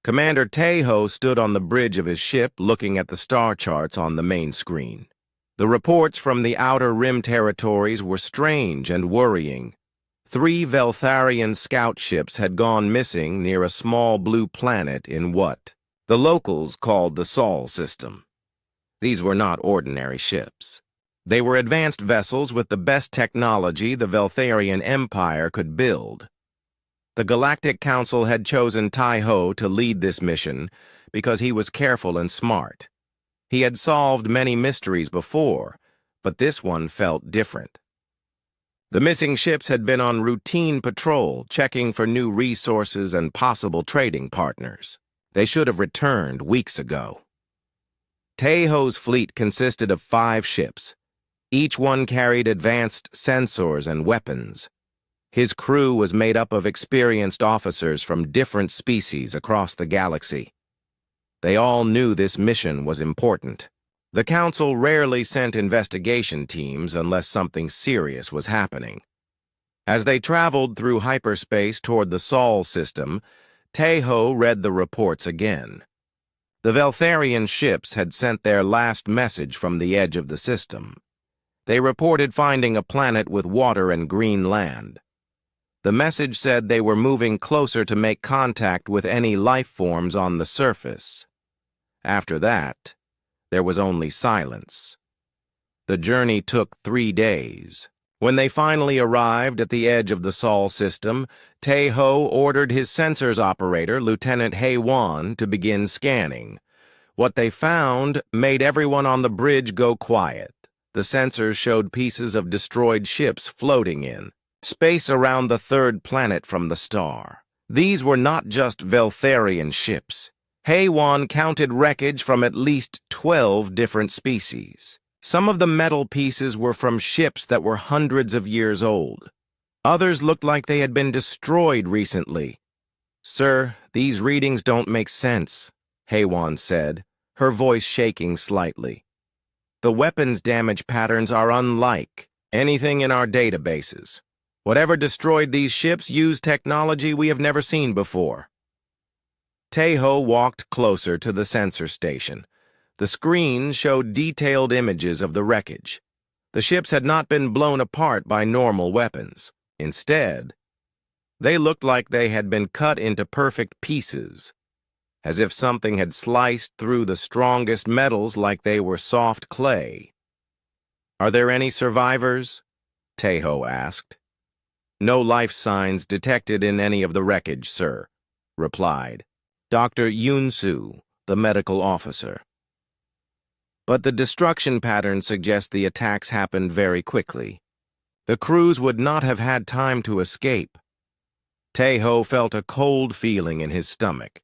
Commander Tejo stood on the bridge of his ship looking at the star charts on the main screen. The reports from the Outer Rim territories were strange and worrying. 3 Veltharian scout ships had gone missing near a small blue planet in what the locals called the Sol system. These were not ordinary ships. They were advanced vessels with the best technology the Veltharian Empire could build. The Galactic Council had chosen Tai-Ho to lead this mission because he was careful and smart. He had solved many mysteries before, but this one felt different. The missing ships had been on routine patrol, checking for new resources and possible trading partners. They should have returned weeks ago. Tai-Ho's fleet consisted of 5 ships. Each one carried advanced sensors and weapons. His crew was made up of experienced officers from different species across the galaxy. They all knew this mission was important. The Council rarely sent investigation teams unless something serious was happening. As they traveled through hyperspace toward the Sol system, Tai-Ho read the reports again. The Veltharian ships had sent their last message from the edge of the system. They reported finding a planet with water and green land. The message said they were moving closer to make contact with any life forms on the surface. After that, there was only silence. The journey took 3 days. When they finally arrived at the edge of the Sol system, Tai-Ho ordered his sensors operator, Lieutenant Hei-Wan, to begin scanning. What they found made everyone on the bridge go quiet. The sensors showed pieces of destroyed ships floating in space around the 3rd planet from the star. These were not just Veltharian ships. Hei-Wan counted wreckage from at least 12 different species. Some of the metal pieces were from ships that were hundreds of years old. Others looked like they had been destroyed recently. "Sir, these readings don't make sense," Hei-Wan said, her voice shaking slightly. "The weapons damage patterns are unlike anything in our databases. Whatever destroyed these ships used technology we have never seen before." Tai-Ho walked closer to the sensor station. The screen showed detailed images of the wreckage. The ships had not been blown apart by normal weapons. Instead, they looked like they had been cut into perfect pieces, as if something had sliced through the strongest metals like they were soft clay. "Are there any survivors?" Tai-Ho asked. "No life signs detected in any of the wreckage, sir," replied Dr. Yun-Su, the medical officer. "But the destruction pattern suggests the attacks happened very quickly. The crews would not have had time to escape." Tai-Ho felt a cold feeling in his stomach.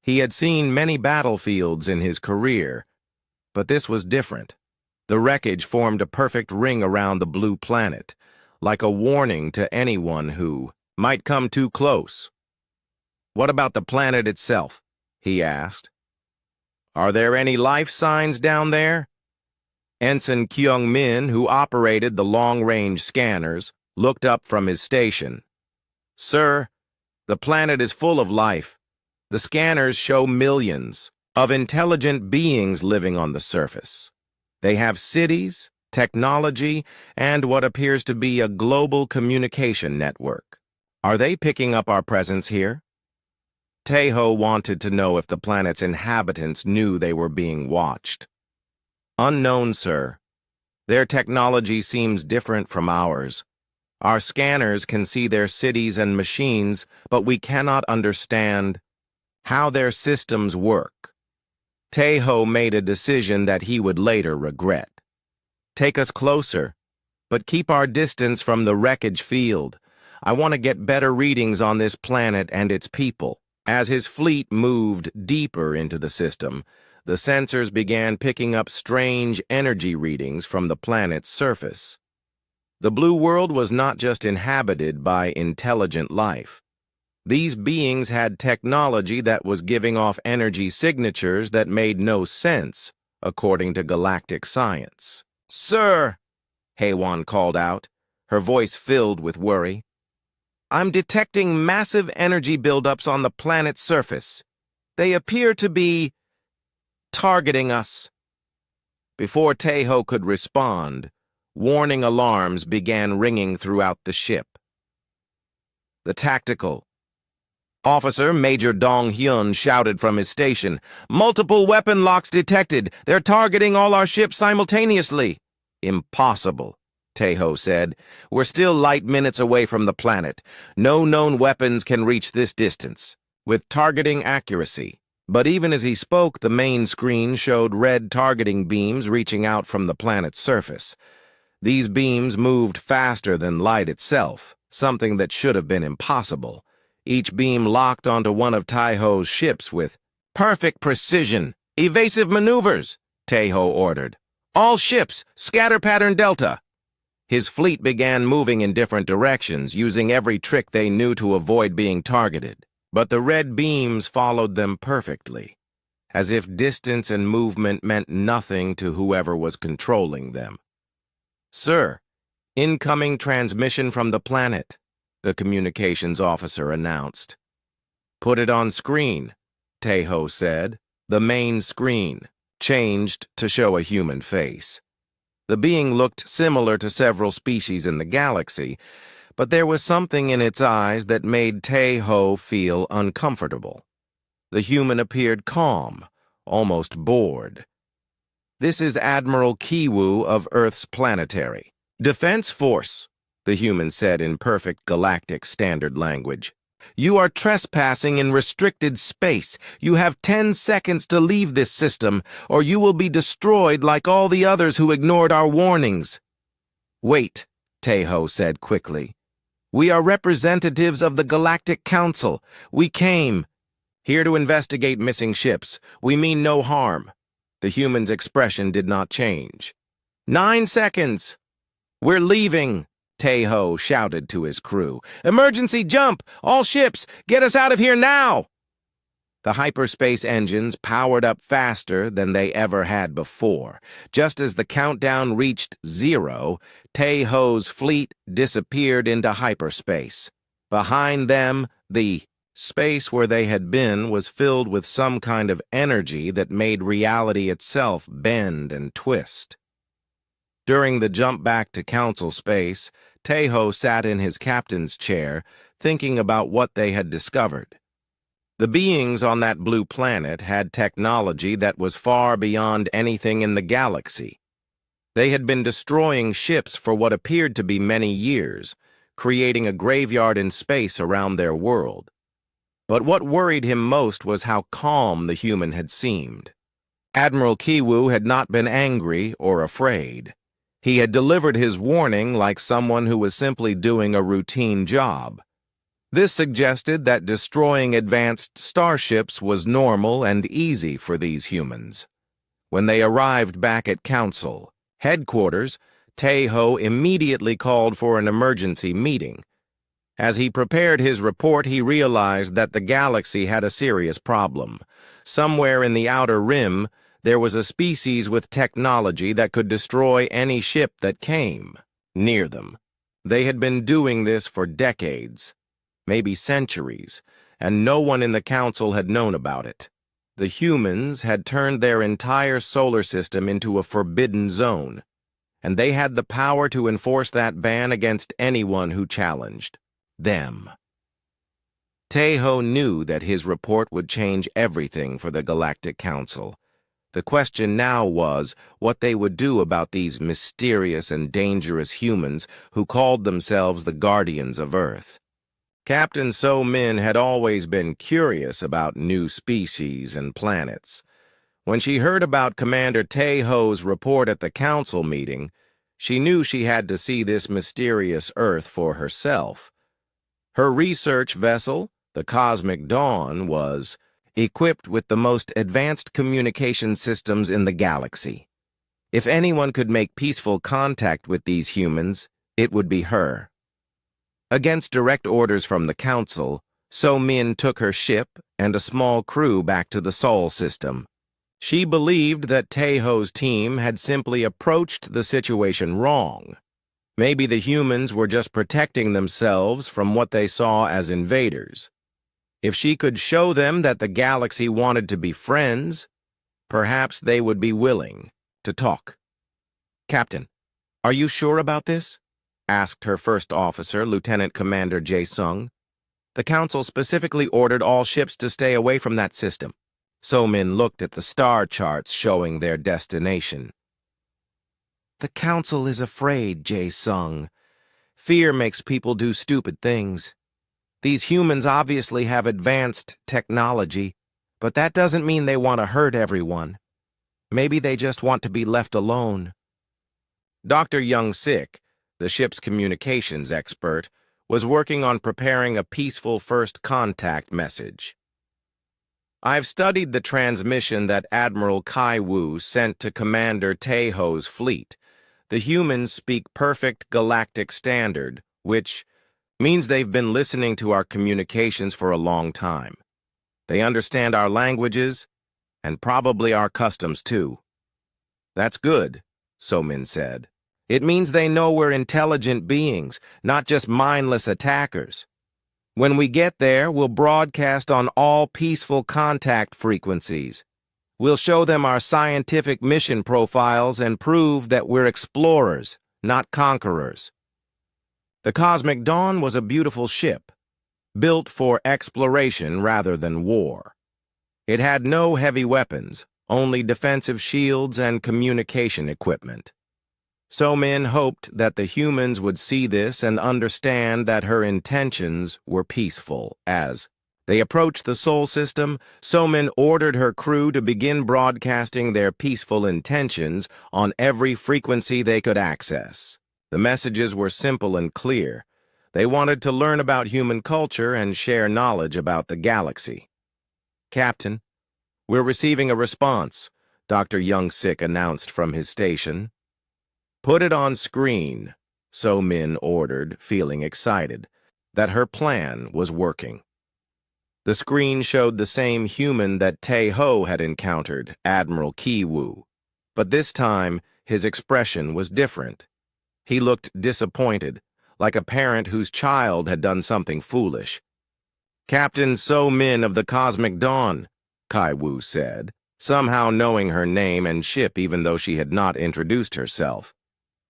He had seen many battlefields in his career, but this was different. The wreckage formed a perfect ring around the blue planet, like a warning to anyone who might come too close. "What about the planet itself?" he asked. "Are there any life signs down there?" Ensign Kyung-min, who operated the long-range scanners, looked up from his station. "Sir, the planet is full of life. The scanners show millions of intelligent beings living on the surface. They have cities, technology, and what appears to be a global communication network. Are they picking up our presence here?" Tai-Ho wanted to know if the planet's inhabitants knew they were being watched. "Unknown, sir. Their technology seems different from ours. Our scanners can see their cities and machines, but we cannot understand how their systems work." Tai-Ho made a decision that he would later regret. "Take us closer, but keep our distance from the wreckage field. I want to get better readings on this planet and its people." As his fleet moved deeper into the system, the sensors began picking up strange energy readings from the planet's surface. The blue world was not just inhabited by intelligent life. These beings had technology that was giving off energy signatures that made no sense, according to galactic science. "Sir," Hei-Wan called out, her voice filled with worry, "I'm detecting massive energy buildups on the planet's surface. They appear to be targeting us." Before Tae-ho could respond, warning alarms began ringing throughout the ship. The tactical officer, Major Dong-hyun, shouted from his station, "Multiple weapon locks detected. They're targeting all our ships simultaneously." "Impossible," Tae-ho said. "We're still light minutes away from the planet. No known weapons can reach this distance with targeting accuracy." But even as he spoke, the main screen showed red targeting beams reaching out from the planet's surface. These beams moved faster than light itself, something that should have been impossible. Each beam locked onto one of Tae-ho's ships with perfect precision. "Evasive maneuvers," Tae-ho ordered. "All ships, scatter pattern delta." His fleet began moving in different directions, using every trick they knew to avoid being targeted. But the red beams followed them perfectly, as if distance and movement meant nothing to whoever was controlling them. "Sir, incoming transmission from the planet," the communications officer announced. "Put it on screen," Tae-ho said. The main screen changed to show a human face. The being looked similar to several species in the galaxy, but there was something in its eyes that made Tae-ho feel uncomfortable. The human appeared calm, almost bored. "This is Admiral Kiwoo of Earth's Planetary Defense Force," the human said in perfect galactic standard language. "You are trespassing in restricted space. You have 10 seconds to leave this system, or you will be destroyed like all the others who ignored our warnings." "Wait," Tae-ho said quickly. "We are representatives of the Galactic Council. We came here to investigate missing ships. We mean no harm." The human's expression did not change. 9 seconds. "We're leaving," Tae-ho shouted to his crew. "Emergency jump! All ships, get us out of here now!" The hyperspace engines powered up faster than they ever had before. Just as the countdown reached 0, Tae-ho's fleet disappeared into hyperspace. Behind them, the space where they had been was filled with some kind of energy that made reality itself bend and twist. During the jump back to Council space, Tae-ho sat in his captain's chair, thinking about what they had discovered. The beings on that blue planet had technology that was far beyond anything in the galaxy. They had been destroying ships for what appeared to be many years, creating a graveyard in space around their world. But what worried him most was how calm the human had seemed. Admiral Kiwoo had not been angry or afraid. He had delivered his warning like someone who was simply doing a routine job. This suggested that destroying advanced starships was normal and easy for these humans. When they arrived back at Council headquarters, Tae-ho immediately called for an emergency meeting. As he prepared his report, he realized that the galaxy had a serious problem. Somewhere in the outer rim, there was a species with technology that could destroy any ship that came near them. They had been doing this for decades, maybe centuries, and no one in the council had known about it. The humans had turned their entire solar system into a forbidden zone, and they had the power to enforce that ban against anyone who challenged them. Tae-ho knew that his report would change everything for the Galactic Council. The question now was what they would do about these mysterious and dangerous humans who called themselves the Guardians of Earth. Captain So-min had always been curious about new species and planets. When she heard about Commander Tae-ho's report at the council meeting, she knew she had to see this mysterious Earth for herself. Her research vessel, the Cosmic Dawn, was equipped with the most advanced communication systems in the galaxy. If anyone could make peaceful contact with these humans, it would be her. Against direct orders from the council, So-min took her ship and a small crew back to the Sol system. She believed that Tae-ho's team had simply approached the situation wrong. Maybe the humans were just protecting themselves from what they saw as invaders. If she could show them that the galaxy wanted to be friends, perhaps they would be willing to talk. "Captain, are you sure about this?" asked her first officer, Lieutenant Commander Jae-sung. "The Council specifically ordered all ships to stay away from that system." So-min looked at the star charts showing their destination. "The Council is afraid, Jae-sung. Fear makes people do stupid things. These humans obviously have advanced technology, but that doesn't mean they want to hurt everyone. Maybe they just want to be left alone." Dr. Young-sik, the ship's communications expert, was working on preparing a peaceful first contact message. "I've studied the transmission that Admiral Kai-woo sent to Commander Taeho's fleet. The humans speak perfect galactic standard, which means they've been listening to our communications for a long time. They understand our languages, and probably our customs too." "That's good," So-min said. "It means they know we're intelligent beings, not just mindless attackers. When we get there, we'll broadcast on all peaceful contact frequencies. We'll show them our scientific mission profiles and prove that we're explorers, not conquerors." The Cosmic Dawn was a beautiful ship, built for exploration rather than war. It had no heavy weapons, only defensive shields and communication equipment. So-min hoped that the humans would see this and understand that her intentions were peaceful. As they approached the Sol system, So-min ordered her crew to begin broadcasting their peaceful intentions on every frequency they could access. The messages were simple and clear. They wanted to learn about human culture and share knowledge about the galaxy. "Captain, we're receiving a response," Dr. Young-sik announced from his station. "Put it on screen," So-min ordered, feeling excited that her plan was working. The screen showed the same human that Tae-ho had encountered, Admiral Ki-woo. But this time, his expression was different. He looked disappointed, like a parent whose child had done something foolish. "Captain So-min of the Cosmic Dawn," Kai-woo said, somehow knowing her name and ship even though she had not introduced herself.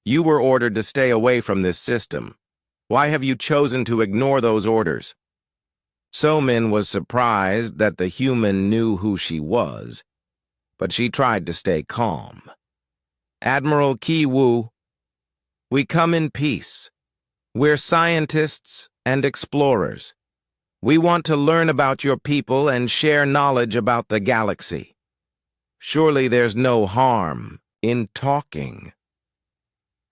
"You were ordered to stay away from this system. Why have you chosen to ignore those orders?" So-min was surprised that the human knew who she was, but she tried to stay calm. "Admiral Ki-woo, we come in peace. We're scientists and explorers. We want to learn about your people and share knowledge about the galaxy. Surely there's no harm in talking."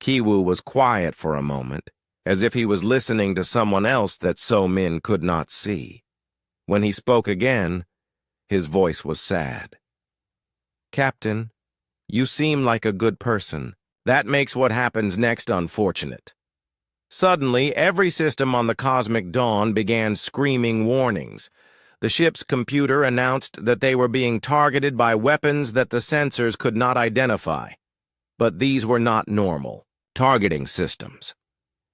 Ki-woo was quiet for a moment, as if he was listening to someone else that So-min could not see. When he spoke again, his voice was sad. "Captain, you seem like a good person. That makes what happens next unfortunate." Suddenly, every system on the Cosmic Dawn began screaming warnings. The ship's computer announced that they were being targeted by weapons that the sensors could not identify. But these were not normal targeting systems.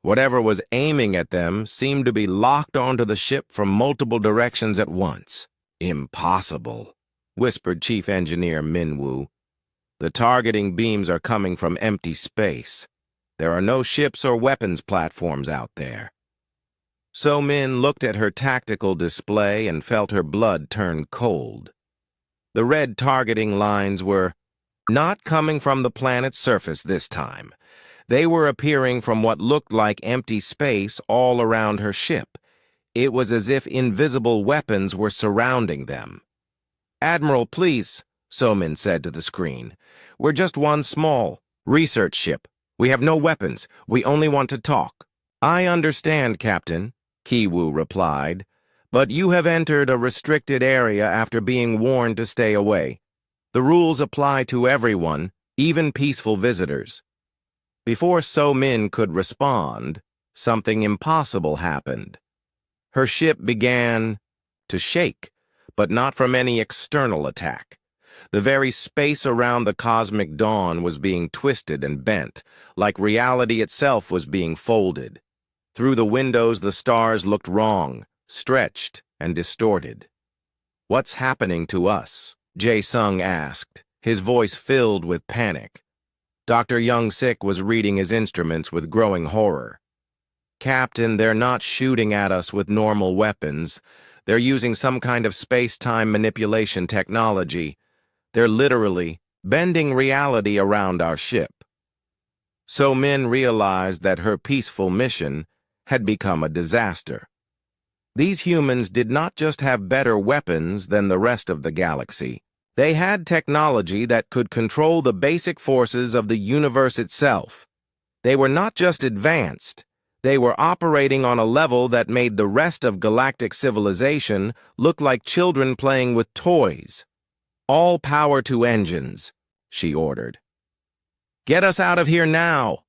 Whatever was aiming at them seemed to be locked onto the ship from multiple directions at once. "Impossible," whispered Chief Engineer Min-woo. "The targeting beams are coming from empty space. There are no ships or weapons platforms out there." So-min looked at her tactical display and felt her blood turn cold. The red targeting lines were not coming from the planet's surface this time. They were appearing from what looked like empty space all around her ship. It was as if invisible weapons were surrounding them. "Admiral, please," So-min said to the screen. "We're just one small research ship. We have no weapons. We only want to talk." "I understand, Captain," Ki-woo replied, "but you have entered a restricted area after being warned to stay away. The rules apply to everyone, even peaceful visitors." Before So-min could respond, something impossible happened. Her ship began to shake, but not from any external attack. The very space around the Cosmic Dawn was being twisted and bent, like reality itself was being folded. Through the windows, the stars looked wrong, stretched, and distorted. "What's happening to us?" Jae-sung asked, his voice filled with panic. Dr. Young-sik was reading his instruments with growing horror. "Captain, they're not shooting at us with normal weapons. They're using some kind of space-time manipulation technology. They're literally bending reality around our ship." So Min realized that her peaceful mission had become a disaster. These humans did not just have better weapons than the rest of the galaxy. They had technology that could control the basic forces of the universe itself. They were not just advanced, they were operating on a level that made the rest of galactic civilization look like children playing with toys. "All power to engines," she ordered. "Get us out of here now!"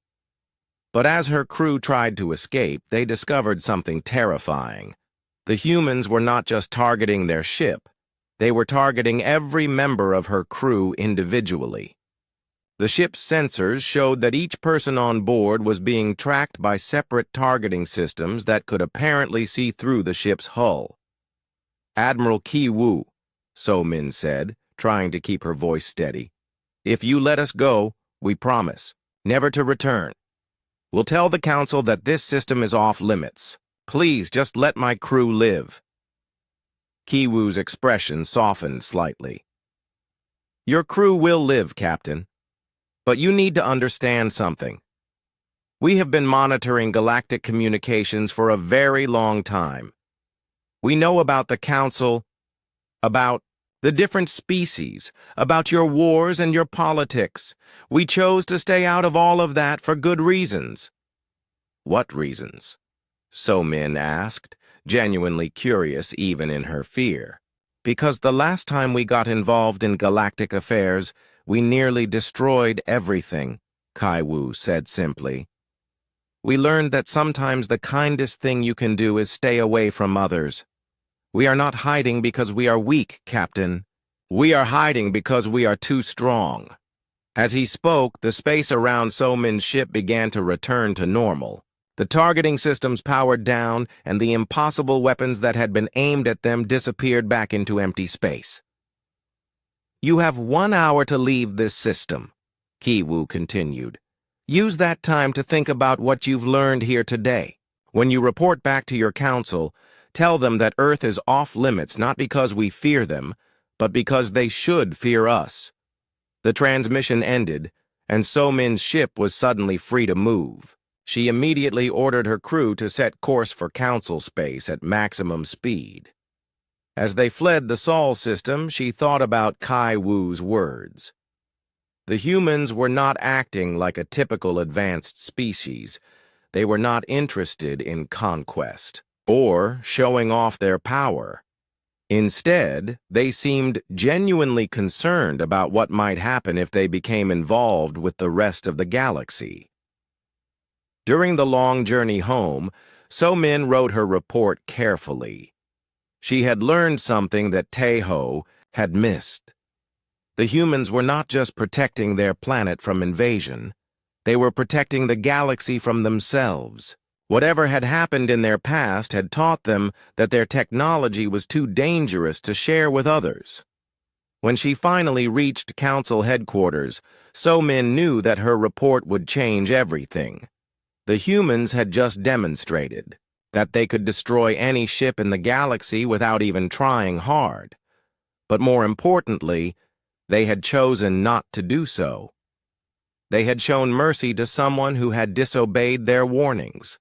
But as her crew tried to escape, they discovered something terrifying. The humans were not just targeting their ship, they were targeting every member of her crew individually. The ship's sensors showed that each person on board was being tracked by separate targeting systems that could apparently see through the ship's hull. "Admiral Ki-woo," So-min said, trying to keep her voice steady, "if you let us go, we promise never to return. We'll tell the Council that this system is off limits. Please just let my crew live." Ki-woo's expression softened slightly. "Your crew will live, Captain. But you need to understand something. We have been monitoring galactic communications for a very long time. We know about the Council, about the different species, about your wars and your politics. We chose to stay out of all of that for good reasons." "What reasons?" So-min asked, genuinely curious even in her fear. "Because the last time we got involved in galactic affairs, we nearly destroyed everything," Kai-woo said simply. "We learned that sometimes the kindest thing you can do is stay away from others. We are not hiding because we are weak, Captain. We are hiding because we are too strong." As he spoke, the space around So-min's ship began to return to normal. The targeting systems powered down, and the impossible weapons that had been aimed at them disappeared back into empty space. "You have 1 hour to leave this system," Ki-woo continued. "Use that time to think about what you've learned here today. When you report back to your council, tell them that Earth is off limits not because we fear them, but because they should fear us." The transmission ended, and So-min's ship was suddenly free to move. She immediately ordered her crew to set course for council space at maximum speed. As they fled the Sol system, she thought about Kai-woo's words. The humans were not acting like a typical advanced species. They were not interested in conquest or showing off their power. Instead, they seemed genuinely concerned about what might happen if they became involved with the rest of the galaxy. During the long journey home, So-min wrote her report carefully. She had learned something that Tae-ho had missed. The humans were not just protecting their planet from invasion. They were protecting the galaxy from themselves. Whatever had happened in their past had taught them that their technology was too dangerous to share with others. When she finally reached Council headquarters, So-min knew that her report would change everything. The humans had just demonstrated that they could destroy any ship in the galaxy without even trying hard. But more importantly, they had chosen not to do so. They had shown mercy to someone who had disobeyed their warnings.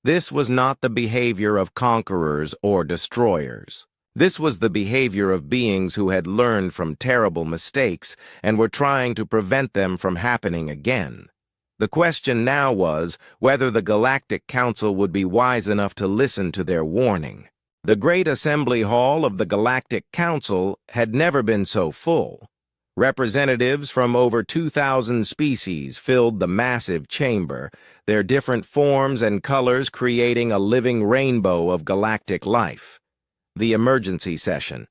This was not the behavior of conquerors or destroyers. This was the behavior of beings who had learned from terrible mistakes and were trying to prevent them from happening again. The question now was whether the Galactic Council would be wise enough to listen to their warning. The Great Assembly Hall of the Galactic Council had never been so full. Representatives from over 2,000 species filled the massive chamber, their different forms and colors creating a living rainbow of galactic life. The emergency session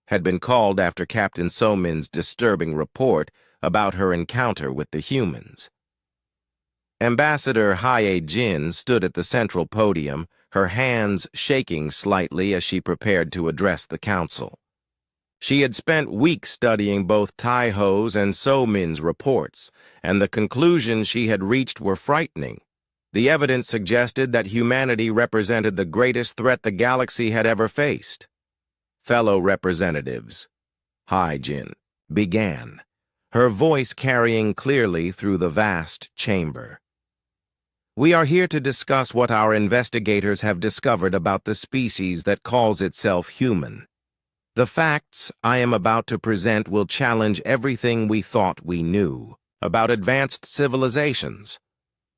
had been called after Captain So-min's disturbing report about her encounter with the humans. Ambassador Hye-jin stood at the central podium, her hands shaking slightly as she prepared to address the council. She had spent weeks studying both Tai-Ho's and So-Min's reports, and the conclusions she had reached were frightening. The evidence suggested that humanity represented the greatest threat the galaxy had ever faced. Fellow representatives, Hai-Jin began, her voice carrying clearly through the vast chamber. We are here to discuss what our investigators have discovered about the species that calls itself human. The facts I am about to present will challenge everything we thought we knew about advanced civilizations.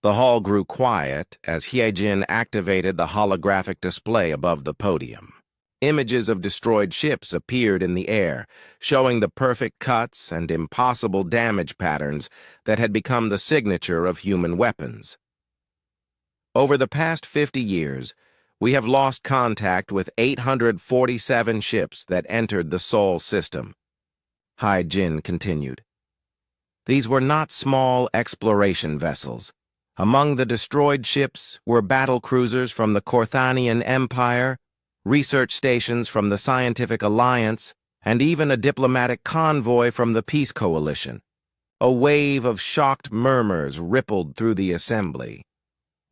The hall grew quiet as Hai-Jin activated the holographic display above the podium. Images of destroyed ships appeared in the air, showing the perfect cuts and impossible damage patterns that had become the signature of human weapons. Over the past 50 years, we have lost contact with 847 ships that entered the Sol system. Hai-Jin continued. These were not small exploration vessels. Among the destroyed ships were battle cruisers from the Korthanian Empire, research stations from the Scientific Alliance, and even a diplomatic convoy from the Peace Coalition. A wave of shocked murmurs rippled through the assembly.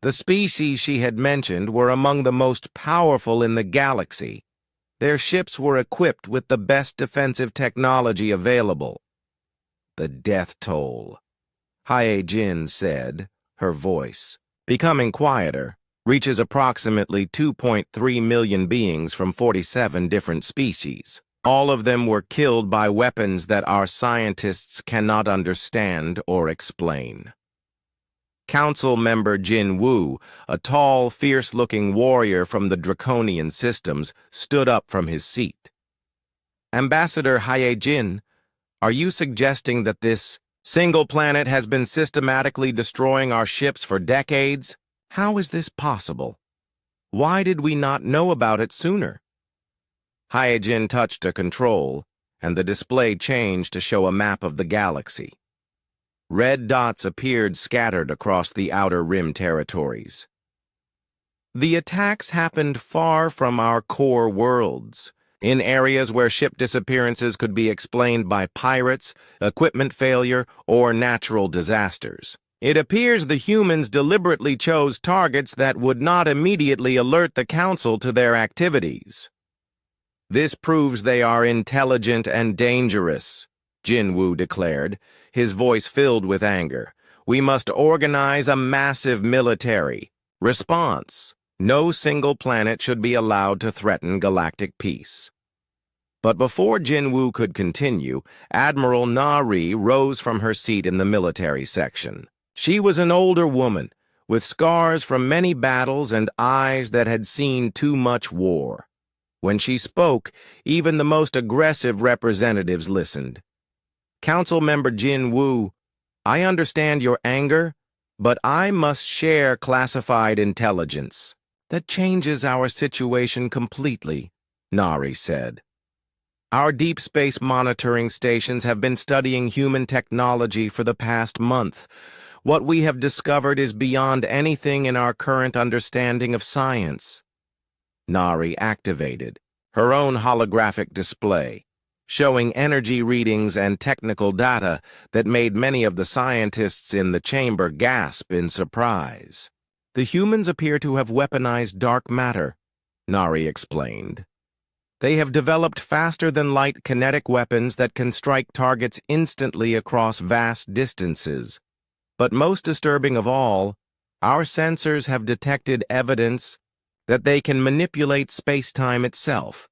The species she had mentioned were among the most powerful in the galaxy. Their ships were equipped with the best defensive technology available. The death toll, Hai-Jin said, her voice, becoming quieter, reaches approximately 2.3 million beings from 47 different species. All of them were killed by weapons that our scientists cannot understand or explain. Council member Jin Woo, a tall, fierce-looking warrior from the Draconian systems, stood up from his seat. Ambassador Hai-Jin, are you suggesting that this single planet has been systematically destroying our ships for decades? How is this possible? Why did we not know about it sooner? Hai-Jin touched a control, and the display changed to show a map of the galaxy. Red dots appeared scattered across the outer rim territories. The attacks happened far from our core worlds, in areas where ship disappearances could be explained by pirates, equipment failure, or natural disasters. It appears the humans deliberately chose targets that would not immediately alert the Council to their activities. This proves they are intelligent and dangerous, Jin Woo declared, his voice filled with anger. We must organize a massive military response. No single planet should be allowed to threaten galactic peace. But before Jin Woo could continue, Admiral Nari rose from her seat in the military section. She was an older woman, with scars from many battles and eyes that had seen too much war. When she spoke, even the most aggressive representatives listened. Council member Jin Woo, I understand your anger, but I must share classified intelligence. That changes our situation completely, Nari said. Our deep space monitoring stations have been studying human technology for the past month. What we have discovered is beyond anything in our current understanding of science. Nari activated her own holographic display, showing energy readings and technical data that made many of the scientists in the chamber gasp in surprise. The humans appear to have weaponized dark matter, Nari explained. They have developed faster-than-light kinetic weapons that can strike targets instantly across vast distances. But most disturbing of all, our sensors have detected evidence that they can manipulate space-time itself.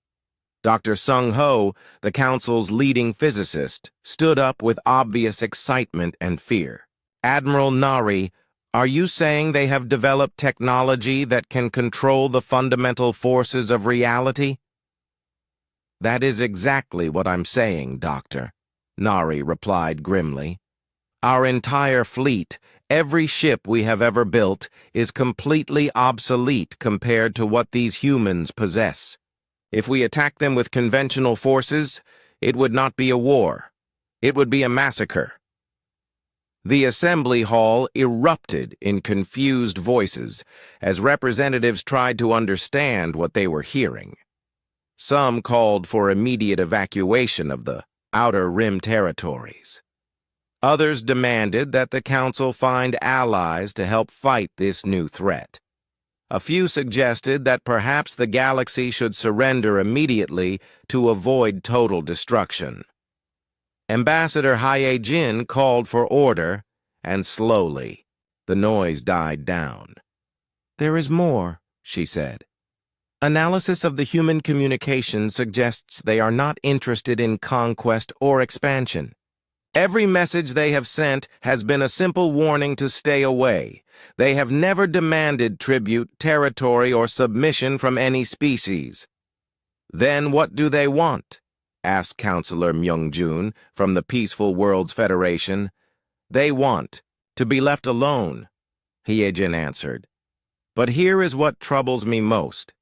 Dr. Sung Ho, the Council's leading physicist, stood up with obvious excitement and fear. Admiral Nari, are you saying they have developed technology that can control the fundamental forces of reality? That is exactly what I'm saying, Doctor, Nari replied grimly. Our entire fleet, every ship we have ever built, is completely obsolete compared to what these humans possess. If we attack them with conventional forces, it would not be a war. It would be a massacre. The assembly hall erupted in confused voices as representatives tried to understand what they were hearing. Some called for immediate evacuation of the Outer Rim territories. Others demanded that the Council find allies to help fight this new threat. A few suggested that perhaps the galaxy should surrender immediately to avoid total destruction. Ambassador Jin called for order, and slowly, the noise died down. "There is more," she said. "Analysis of the human communication suggests they are not interested in conquest or expansion. Every message they have sent has been a simple warning to stay away. They have never demanded tribute, territory, or submission from any species." "Then what do they want?" asked Counselor Myung-jun from the Peaceful Worlds Federation. "They want to be left alone," Hyejin answered. "But here is what troubles me most.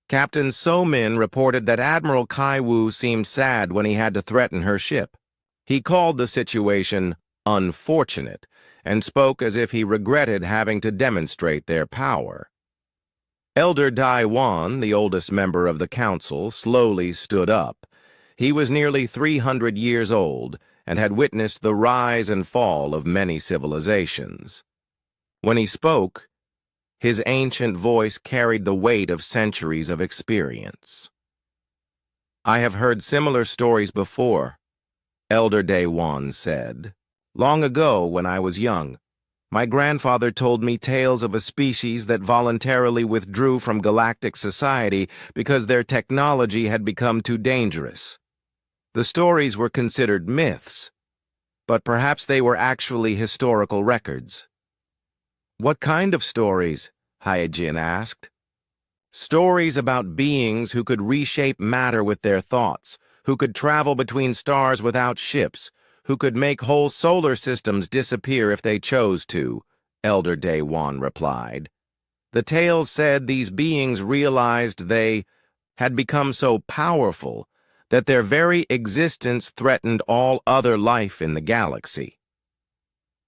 Captain So-min reported that Admiral Kai-woo seemed sad when he had to threaten her ship. He called the situation unfortunate and spoke as if he regretted having to demonstrate their power." Elder Dai-wan, the oldest member of the council, slowly stood up. He was nearly 300 years old and had witnessed the rise and fall of many civilizations. When he spoke, his ancient voice carried the weight of centuries of experience. "I have heard similar stories before," Elder Dae-won said. "Long ago, when I was young, my grandfather told me tales of a species that voluntarily withdrew from galactic society because their technology had become too dangerous. The stories were considered myths, but perhaps they were actually historical records." "What kind of stories?" Hyejin asked. "Stories about beings who could reshape matter with their thoughts, who could travel between stars without ships, who could make whole solar systems disappear if they chose to," Elder Dae-won replied. "The tales said these beings realized they had become so powerful that their very existence threatened all other life in the galaxy."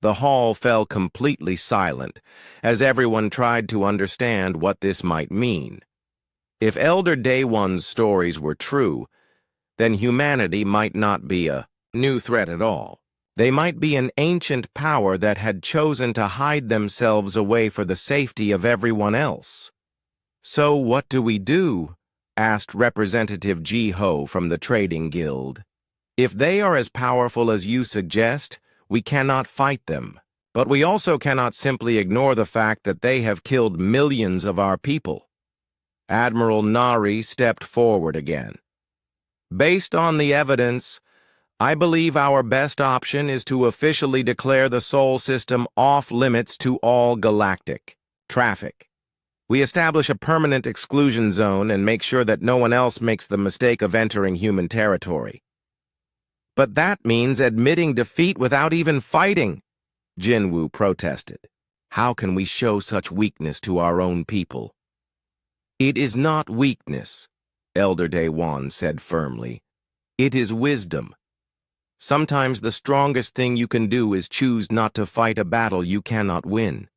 The hall fell completely silent as everyone tried to understand what this might mean. If Elder Dae-won's stories were true, then humanity might not be a new threat at all. They might be an ancient power that had chosen to hide themselves away for the safety of everyone else. "So what do we do?" asked Representative Ji-ho from the Trading Guild. "If they are as powerful as you suggest, we cannot fight them. But we also cannot simply ignore the fact that they have killed millions of our people." Admiral Nari stepped forward again. "Based on the evidence, I believe our best option is to officially declare the Sol system off-limits to all galactic traffic. We establish a permanent exclusion zone and make sure that no one else makes the mistake of entering human territory." "But that means admitting defeat without even fighting," Jinwoo protested. "How can we show such weakness to our own people?" "It is not weakness," Elder Dae-won said firmly. "It is wisdom. Sometimes the strongest thing you can do is choose not to fight a battle you cannot win.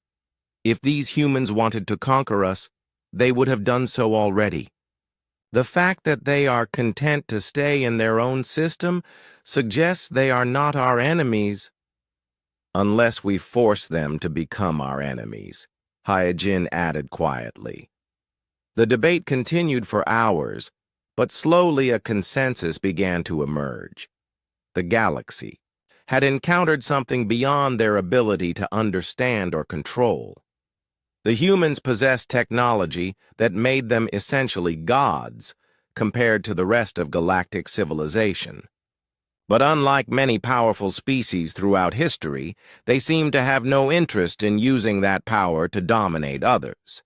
If these humans wanted to conquer us, they would have done so already. The fact that they are content to stay in their own system suggests they are not our enemies." "Unless we force them to become our enemies," Hyejin added quietly. The debate continued for hours, but slowly a consensus began to emerge. The galaxy had encountered something beyond their ability to understand or control. The humans possessed technology that made them essentially gods compared to the rest of galactic civilization. But unlike many powerful species throughout history, they seemed to have no interest in using that power to dominate others.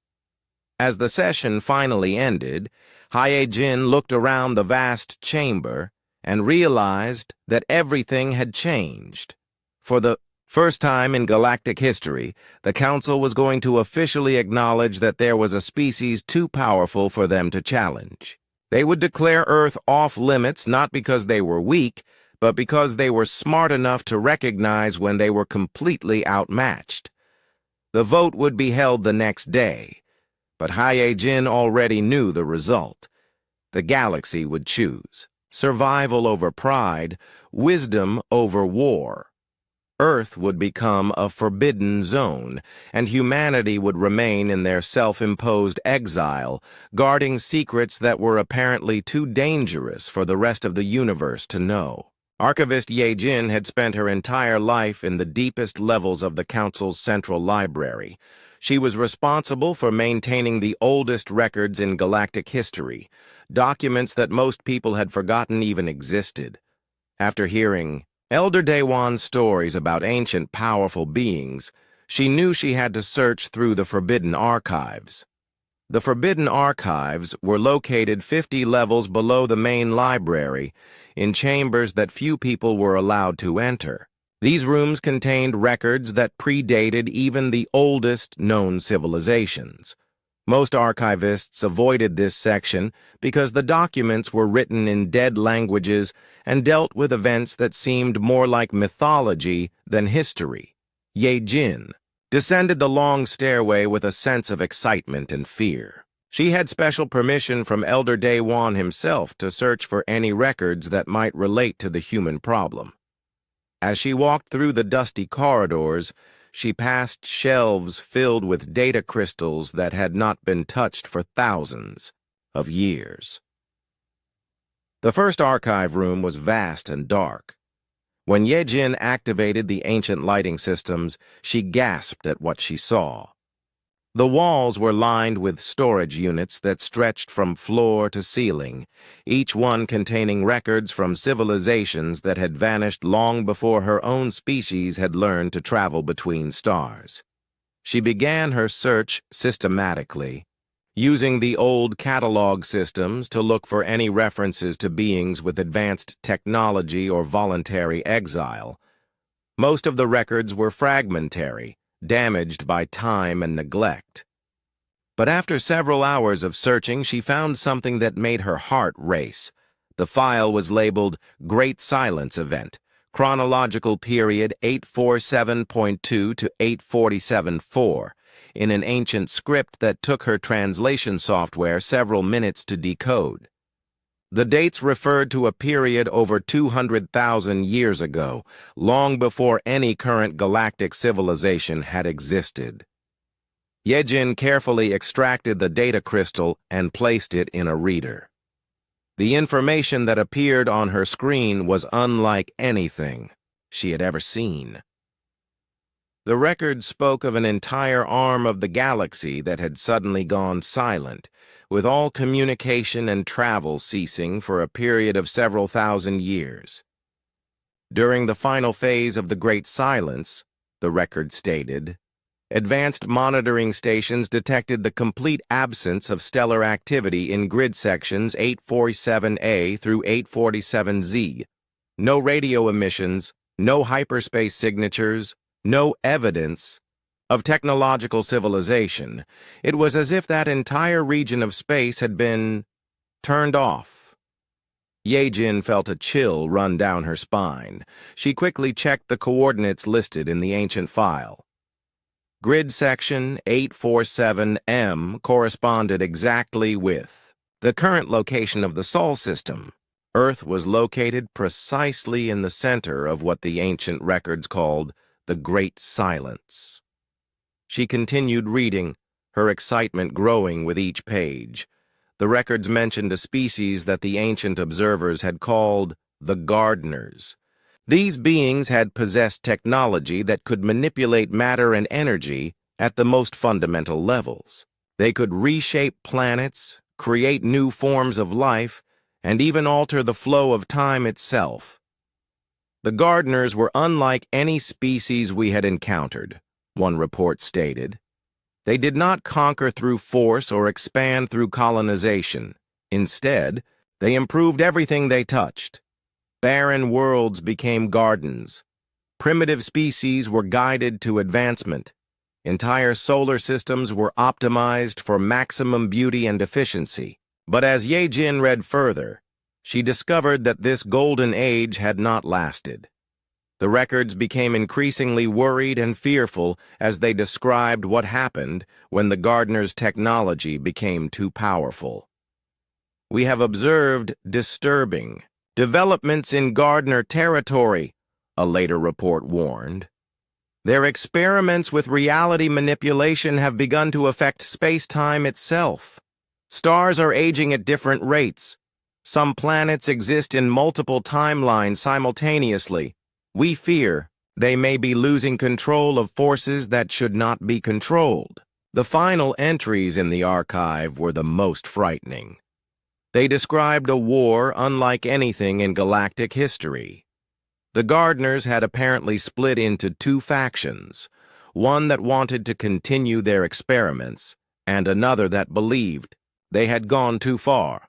As the session finally ended, Hyejin looked around the vast chamber and realized that everything had changed. For the first time in galactic history, the Council was going to officially acknowledge that there was a species too powerful for them to challenge. They would declare Earth off-limits not because they were weak, but because they were smart enough to recognize when they were completely outmatched. The vote would be held the next day, but Ye-Jin already knew the result. The galaxy would choose survival over pride, wisdom over war. Earth would become a forbidden zone, and humanity would remain in their self-imposed exile, guarding secrets that were apparently too dangerous for the rest of the universe to know. Archivist Ye-Jin had spent her entire life in the deepest levels of the Council's central library. She was responsible for maintaining the oldest records in galactic history, documents that most people had forgotten even existed. After hearing Elder Daewon's stories about ancient powerful beings, she knew she had to search through the Forbidden Archives. The Forbidden Archives were located 50 levels below the main library, in chambers that few people were allowed to enter. These rooms contained records that predated even the oldest known civilizations. Most archivists avoided this section because the documents were written in dead languages and dealt with events that seemed more like mythology than history. Ye-Jin descended the long stairway with a sense of excitement and fear. She had special permission from Elder Daewon himself to search for any records that might relate to the human problem. As she walked through the dusty corridors, she passed shelves filled with data crystals that had not been touched for thousands of years. The first archive room was vast and dark. When Ye-Jin activated the ancient lighting systems, she gasped at what she saw. The walls were lined with storage units that stretched from floor to ceiling, each one containing records from civilizations that had vanished long before her own species had learned to travel between stars. She began her search systematically, using the old catalog systems to look for any references to beings with advanced technology or voluntary exile. Most of the records were fragmentary, damaged by time and neglect. But after several hours of searching, she found something that made her heart race. The file was labeled Great Silence Event, chronological period 847.2 to 847.4, in an ancient script that took her translation software several minutes to decode. The dates referred to a period over 200,000 years ago, long before any current galactic civilization had existed. Ye-Jin carefully extracted the data crystal and placed it in a reader. The information that appeared on her screen was unlike anything she had ever seen. The record spoke of an entire arm of the galaxy that had suddenly gone silent, with all communication and travel ceasing for a period of several thousand years. During the final phase of the Great Silence, the record stated, advanced monitoring stations detected the complete absence of stellar activity in grid sections 847A through 847Z. No radio emissions, no hyperspace signatures, no evidence of technological civilization. It was as if that entire region of space had been turned off. Ye-Jin felt a chill run down her spine. She quickly checked the coordinates listed in the ancient file. Grid section 847M corresponded exactly with the current location of the Sol system. Earth was located precisely in the center of what the ancient records called the Great Silence. She continued reading, her excitement growing with each page. The records mentioned a species that the ancient observers had called the Gardeners. These beings had possessed technology that could manipulate matter and energy at the most fundamental levels. They could reshape planets, create new forms of life, and even alter the flow of time itself. The Gardeners were unlike any species we had encountered, one report stated. They did not conquer through force or expand through colonization. Instead, they improved everything they touched. Barren worlds became gardens. Primitive species were guided to advancement. Entire solar systems were optimized for maximum beauty and efficiency. But as Ye-Jin read further, she discovered that this golden age had not lasted. The records became increasingly worried and fearful as they described what happened when the Gardeners' technology became too powerful. "We have observed disturbing developments in Gardner territory," a later report warned. "Their experiments with reality manipulation have begun to affect space-time itself. Stars are aging at different rates. Some planets exist in multiple timelines simultaneously. We fear they may be losing control of forces that should not be controlled." The final entries in the archive were the most frightening. They described a war unlike anything in galactic history. The Gardeners had apparently split into two factions, one that wanted to continue their experiments, and another that believed they had gone too far.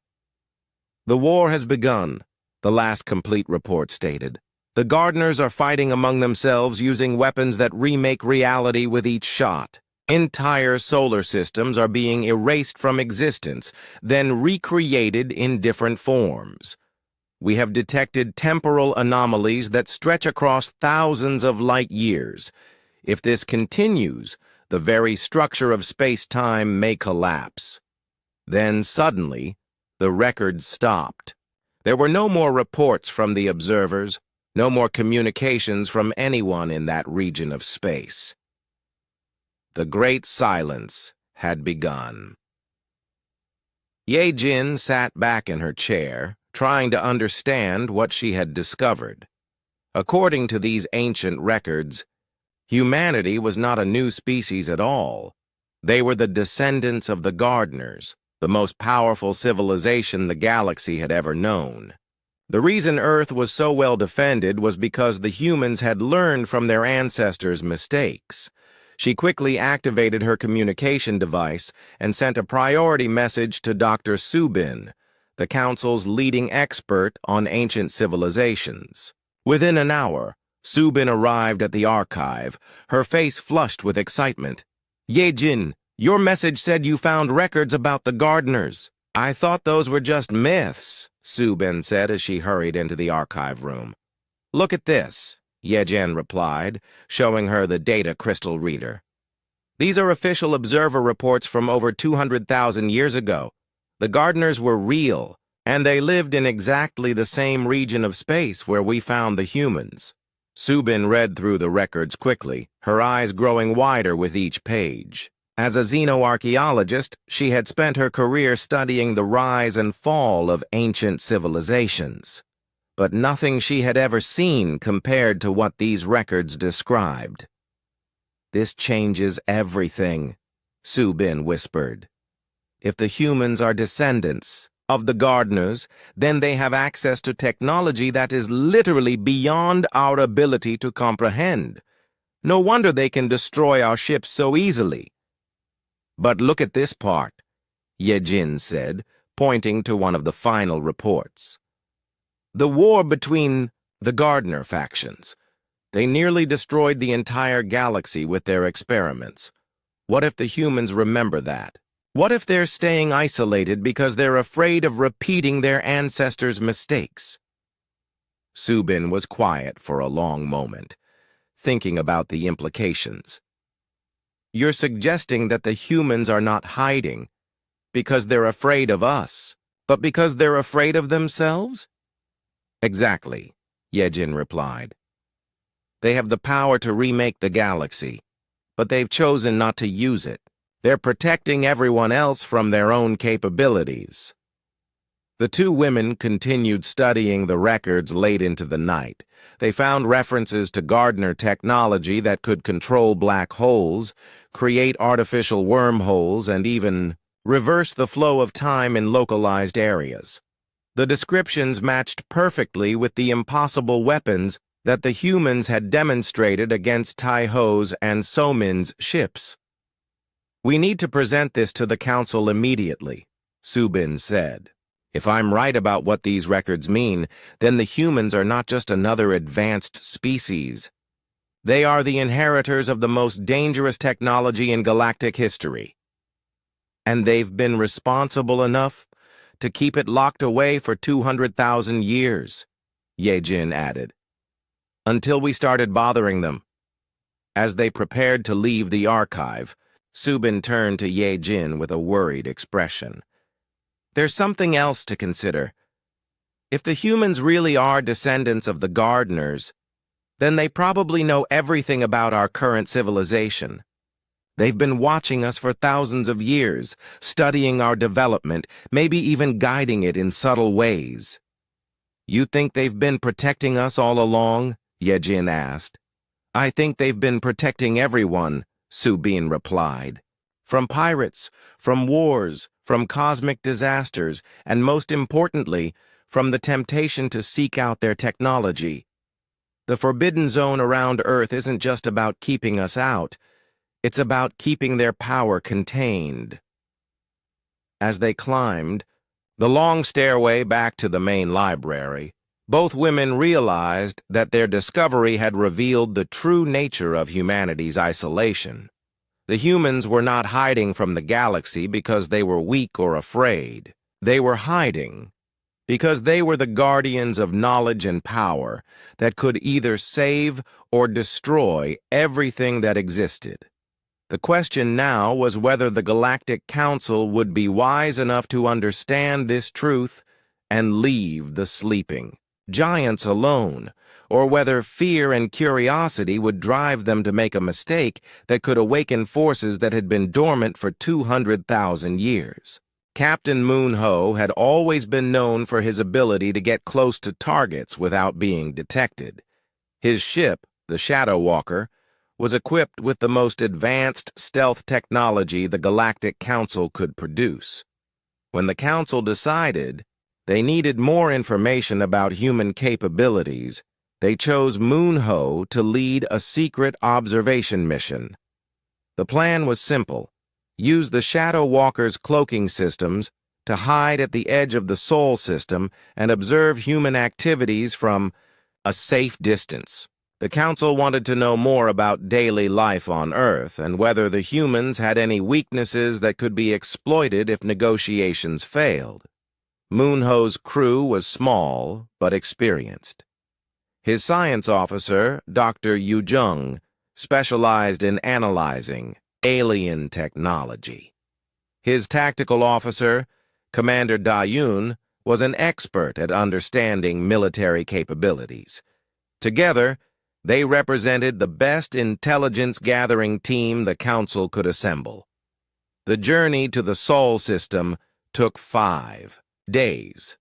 "The war has begun," the last complete report stated. "The Gardeners are fighting among themselves using weapons that remake reality with each shot. Entire solar systems are being erased from existence, then recreated in different forms. We have detected temporal anomalies that stretch across thousands of light years. If this continues, the very structure of space-time may collapse." Then suddenly, the records stopped. There were no more reports from the observers, no more communications from anyone in that region of space. The Great Silence had begun. Ye Jin sat back in her chair, trying to understand what she had discovered. According to these ancient records, humanity was not a new species at all. They were the descendants of the Gardeners, the most powerful civilization the galaxy had ever known. The reason Earth was so well defended was because the humans had learned from their ancestors' mistakes. She quickly activated her communication device and sent a priority message to Dr. Subin, the Council's leading expert on ancient civilizations. Within an hour, Subin arrived at the archive, her face flushed with excitement. "Ye Jin, your message said you found records about the Gardeners." "I thought those were just myths," Subin said as she hurried into the archive room. "Look at this," Ye Jin replied, showing her the data crystal reader. "These are official observer reports from over 200,000 years ago. The Gardeners were real, and they lived in exactly the same region of space where we found the humans." Subin read through the records quickly, her eyes growing wider with each page. As a xenoarchaeologist, she had spent her career studying the rise and fall of ancient civilizations. But nothing she had ever seen compared to what these records described. "This changes everything," Subin whispered. "If the humans are descendants of the Gardeners, then they have access to technology that is literally beyond our ability to comprehend. No wonder they can destroy our ships so easily." "But look at this part," Ye Jin said, pointing to one of the final reports. "The war between the Gardener factions. They nearly destroyed the entire galaxy with their experiments. What if the humans remember that? What if they're staying isolated because they're afraid of repeating their ancestors' mistakes?" Subin was quiet for a long moment, thinking about the implications. "You're suggesting that the humans are not hiding because they're afraid of us, but because they're afraid of themselves?" "Exactly," Ye Jin replied. "They have the power to remake the galaxy, but they've chosen not to use it. They're protecting everyone else from their own capabilities." The two women continued studying the records late into the night. They found references to Gardener technology that could control black holes, create artificial wormholes, and even reverse the flow of time in localized areas. The descriptions matched perfectly with the impossible weapons that the humans had demonstrated against Tai-Ho's and So-Min's ships. "We need to present this to the Council immediately," Subin said. "If I'm right about what these records mean, then the humans are not just another advanced species. They are the inheritors of the most dangerous technology in galactic history. And they've been responsible enough to keep it locked away for 200,000 years, Ye-Jin added, until we started bothering them. As they prepared to leave the archive, Subin turned to Ye-Jin with a worried expression. There's something else to consider. If the humans really are descendants of the gardeners, then they probably know everything about our current civilization. They've been watching us for thousands of years, studying our development, maybe even guiding it in subtle ways. You think they've been protecting us all along? Ye-Jin asked. I think they've been protecting everyone, Subin replied. From pirates, from wars, from cosmic disasters, and most importantly, from the temptation to seek out their technology. The forbidden zone around Earth isn't just about keeping us out. It's about keeping their power contained. As they climbed the long stairway back to the main library, both women realized that their discovery had revealed the true nature of humanity's isolation. The humans were not hiding from the galaxy because they were weak or afraid. They were hiding because they were the guardians of knowledge and power that could either save or destroy everything that existed. The question now was whether the Galactic Council would be wise enough to understand this truth and leave the sleeping giants alone, or whether fear and curiosity would drive them to make a mistake that could awaken forces that had been dormant for 200,000 years. Captain Moon-Ho had always been known for his ability to get close to targets without being detected. His ship, the Shadow Walker, was equipped with the most advanced stealth technology the Galactic Council could produce. When the Council decided they needed more information about human capabilities, they chose Moon-Ho to lead a secret observation mission. The plan was simple. Use the Shadow Walker's cloaking systems to hide at the edge of the Sol system and observe human activities from a safe distance. The Council wanted to know more about daily life on Earth and whether the humans had any weaknesses that could be exploited if negotiations failed. Moon-Ho's crew was small but experienced. His science officer, Dr. Yu Jung, specialized in analyzing alien technology. His tactical officer, Commander Da-Yun, was an expert at understanding military capabilities. Together, they represented the best intelligence-gathering team the Council could assemble. The journey to the Sol system took 5 days.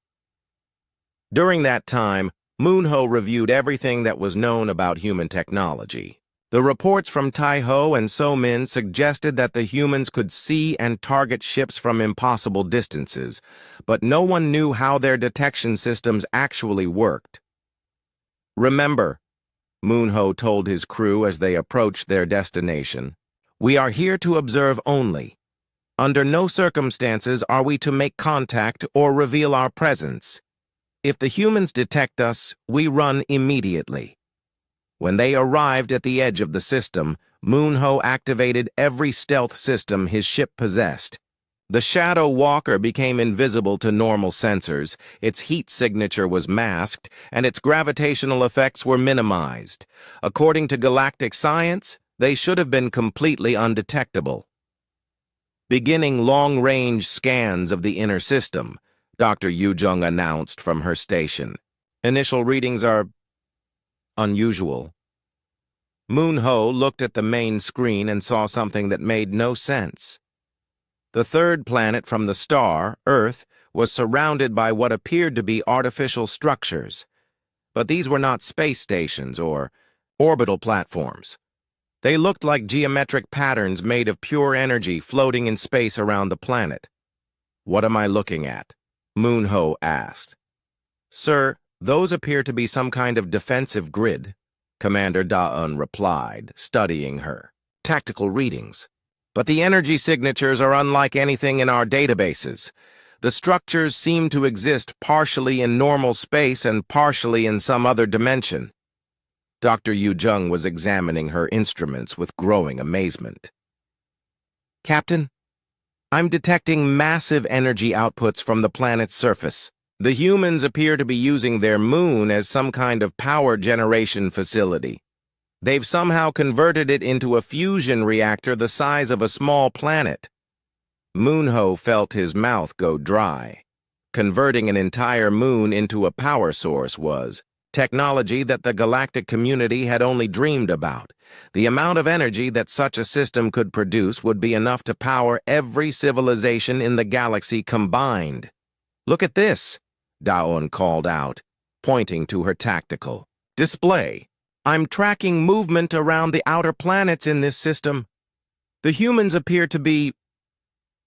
During that time, Moon-Ho reviewed everything that was known about human technology. The reports from Tai-Ho and So-Min suggested that the humans could see and target ships from impossible distances, but no one knew how their detection systems actually worked. Remember, Moon-Ho told his crew as they approached their destination, we are here to observe only. Under no circumstances are we to make contact or reveal our presence. If the humans detect us, we run immediately. When they arrived at the edge of the system, Moon-Ho activated every stealth system his ship possessed. The Shadow Walker became invisible to normal sensors, its heat signature was masked, and its gravitational effects were minimized. According to galactic science, they should have been completely undetectable. Beginning long-range scans of the inner system, Dr. Yu Jung announced from her station. Initial readings are unusual. Moon-Ho looked at the main screen and saw something that made no sense. The third planet from the star, Earth, was surrounded by what appeared to be artificial structures. But these were not space stations or orbital platforms. They looked like geometric patterns made of pure energy floating in space around the planet. What am I looking at? Moon-Ho asked. Sir, those appear to be some kind of defensive grid, Commander Da-Un replied, studying her. Tactical readings. But the energy signatures are unlike anything in our databases. The structures seem to exist partially in normal space and partially in some other dimension. Dr. Yu Jung was examining her instruments with growing amazement. Captain, I'm detecting massive energy outputs from the planet's surface. The humans appear to be using their moon as some kind of power generation facility. They've somehow converted it into a fusion reactor the size of a small planet. Moonho felt his mouth go dry. Converting an entire moon into a power source was technology that the galactic community had only dreamed about. The amount of energy that such a system could produce would be enough to power every civilization in the galaxy combined. "Look at this," Daon called out, pointing to her tactical display. "I'm tracking movement around the outer planets in this system. The humans appear to be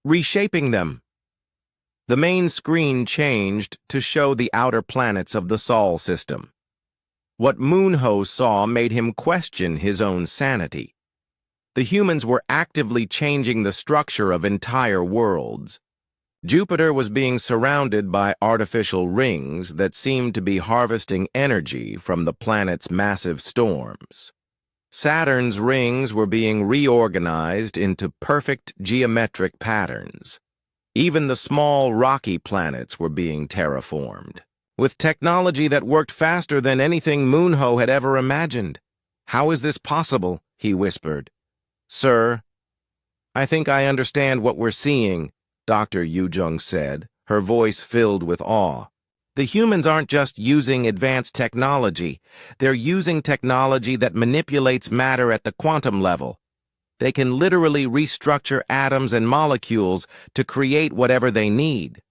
reshaping them." The main screen changed to show the outer planets of the Sol system. What Moonho saw made him question his own sanity. The humans were actively changing the structure of entire worlds. Jupiter was being surrounded by artificial rings that seemed to be harvesting energy from the planet's massive storms. Saturn's rings were being reorganized into perfect geometric patterns. Even the small rocky planets were being terraformed, with technology that worked faster than anything Moonho had ever imagined. "How is this possible?" he whispered. "Sir, I think I understand what we're seeing," Dr. Yujung said, her voice filled with awe. "The humans aren't just using advanced technology. They're using technology that manipulates matter at the quantum level. They can literally restructure atoms and molecules to create whatever they need."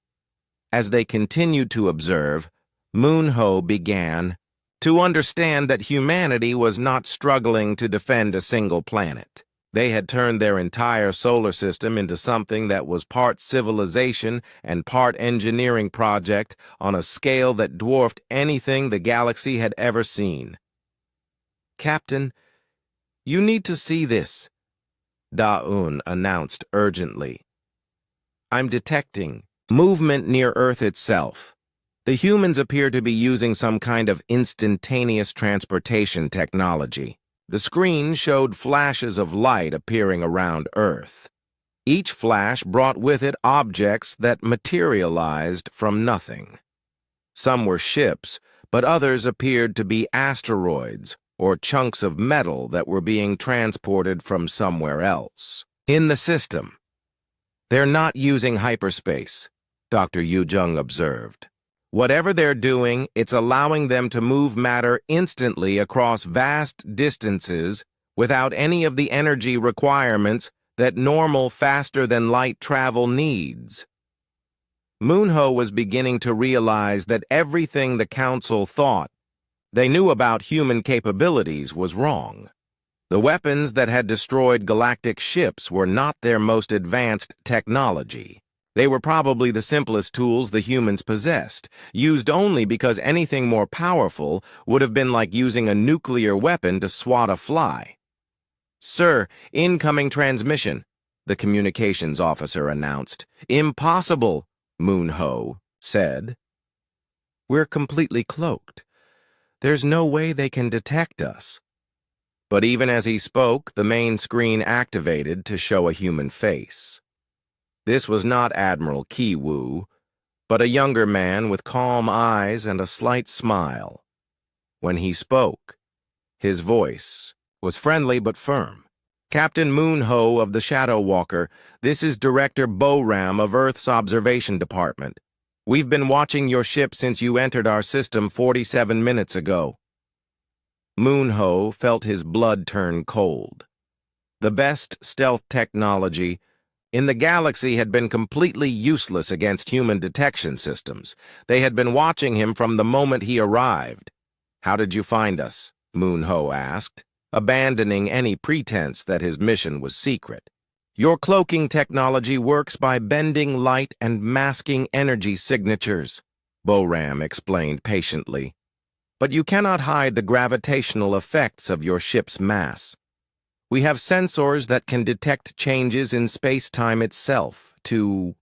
As they continued to observe, Moonho began to understand that humanity was not struggling to defend a single planet. They had turned their entire solar system into something that was part civilization and part engineering project on a scale that dwarfed anything the galaxy had ever seen. "Captain, you need to see this," Daun announced urgently. "I'm detecting movement near Earth itself. The humans appear to be using some kind of instantaneous transportation technology." The screen showed flashes of light appearing around Earth. Each flash brought with it objects that materialized from nothing. Some were ships, but others appeared to be asteroids or chunks of metal that were being transported from somewhere else in the system. "They're not using hyperspace," Dr. Yujung observed. "Whatever they're doing, it's allowing them to move matter instantly across vast distances without any of the energy requirements that normal faster-than-light travel needs." Moonho was beginning to realize that everything the Council thought they knew about human capabilities was wrong. The weapons that had destroyed galactic ships were not their most advanced technology. They were probably the simplest tools the humans possessed, used only because anything more powerful would have been like using a nuclear weapon to swat a fly. "Sir, incoming transmission," the communications officer announced. "Impossible," Moonho said. "We're completely cloaked. There's no way they can detect us." But even as he spoke, the main screen activated to show a human face. This was not Admiral Kiwu, but a younger man with calm eyes and a slight smile. When he spoke, his voice was friendly but firm. "Captain Moonho of the Shadow Walker, this is Director Boram of Earth's Observation Department. We've been watching your ship since you entered our system 47 minutes ago." Moonho felt his blood turn cold. The best stealth technology in the galaxy had been completely useless against human detection systems. They had been watching him from the moment he arrived. "How did you find us?" Moonho asked, abandoning any pretense that his mission was secret. "Your cloaking technology works by bending light and masking energy signatures," Boram explained patiently. "But you cannot hide the gravitational effects of your ship's mass. We have sensors that can detect changes in space-time itself. To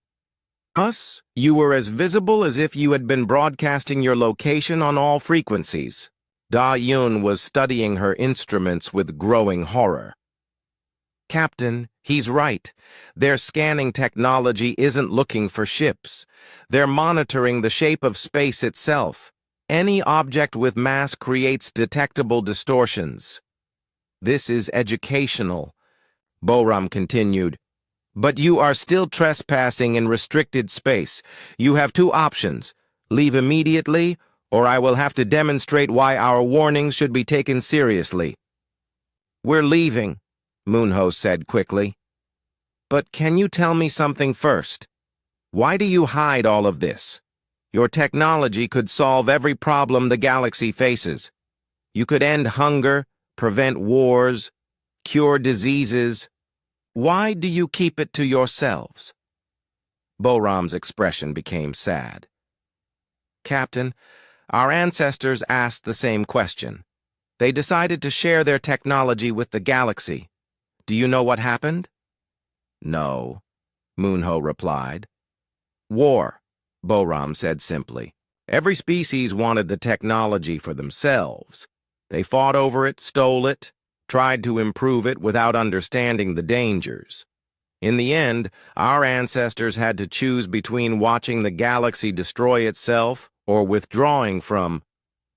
us, you were as visible as if you had been broadcasting your location on all frequencies." Da Yun was studying her instruments with growing horror. Captain, he's right. Their scanning technology isn't looking for ships. They're monitoring the shape of space itself. Any object with mass creates detectable distortions. This is educational, Boram continued. But you are still trespassing in restricted space. You have two options. Leave immediately, or I will have to demonstrate why our warnings should be taken seriously. We're leaving, Moonho said quickly. But can you tell me something first? Why do you hide all of this? Your technology could solve every problem the galaxy faces. You could end hunger, prevent wars, cure diseases. Why do you keep it to yourselves? Boram's expression became sad. Captain, our ancestors asked the same question. They decided to share their technology with the galaxy. Do you know what happened? No, Moonho replied. War, Boram said simply. Every species wanted the technology for themselves. They fought over it, stole it, tried to improve it without understanding the dangers. In the end, our ancestors had to choose between watching the galaxy destroy itself or withdrawing from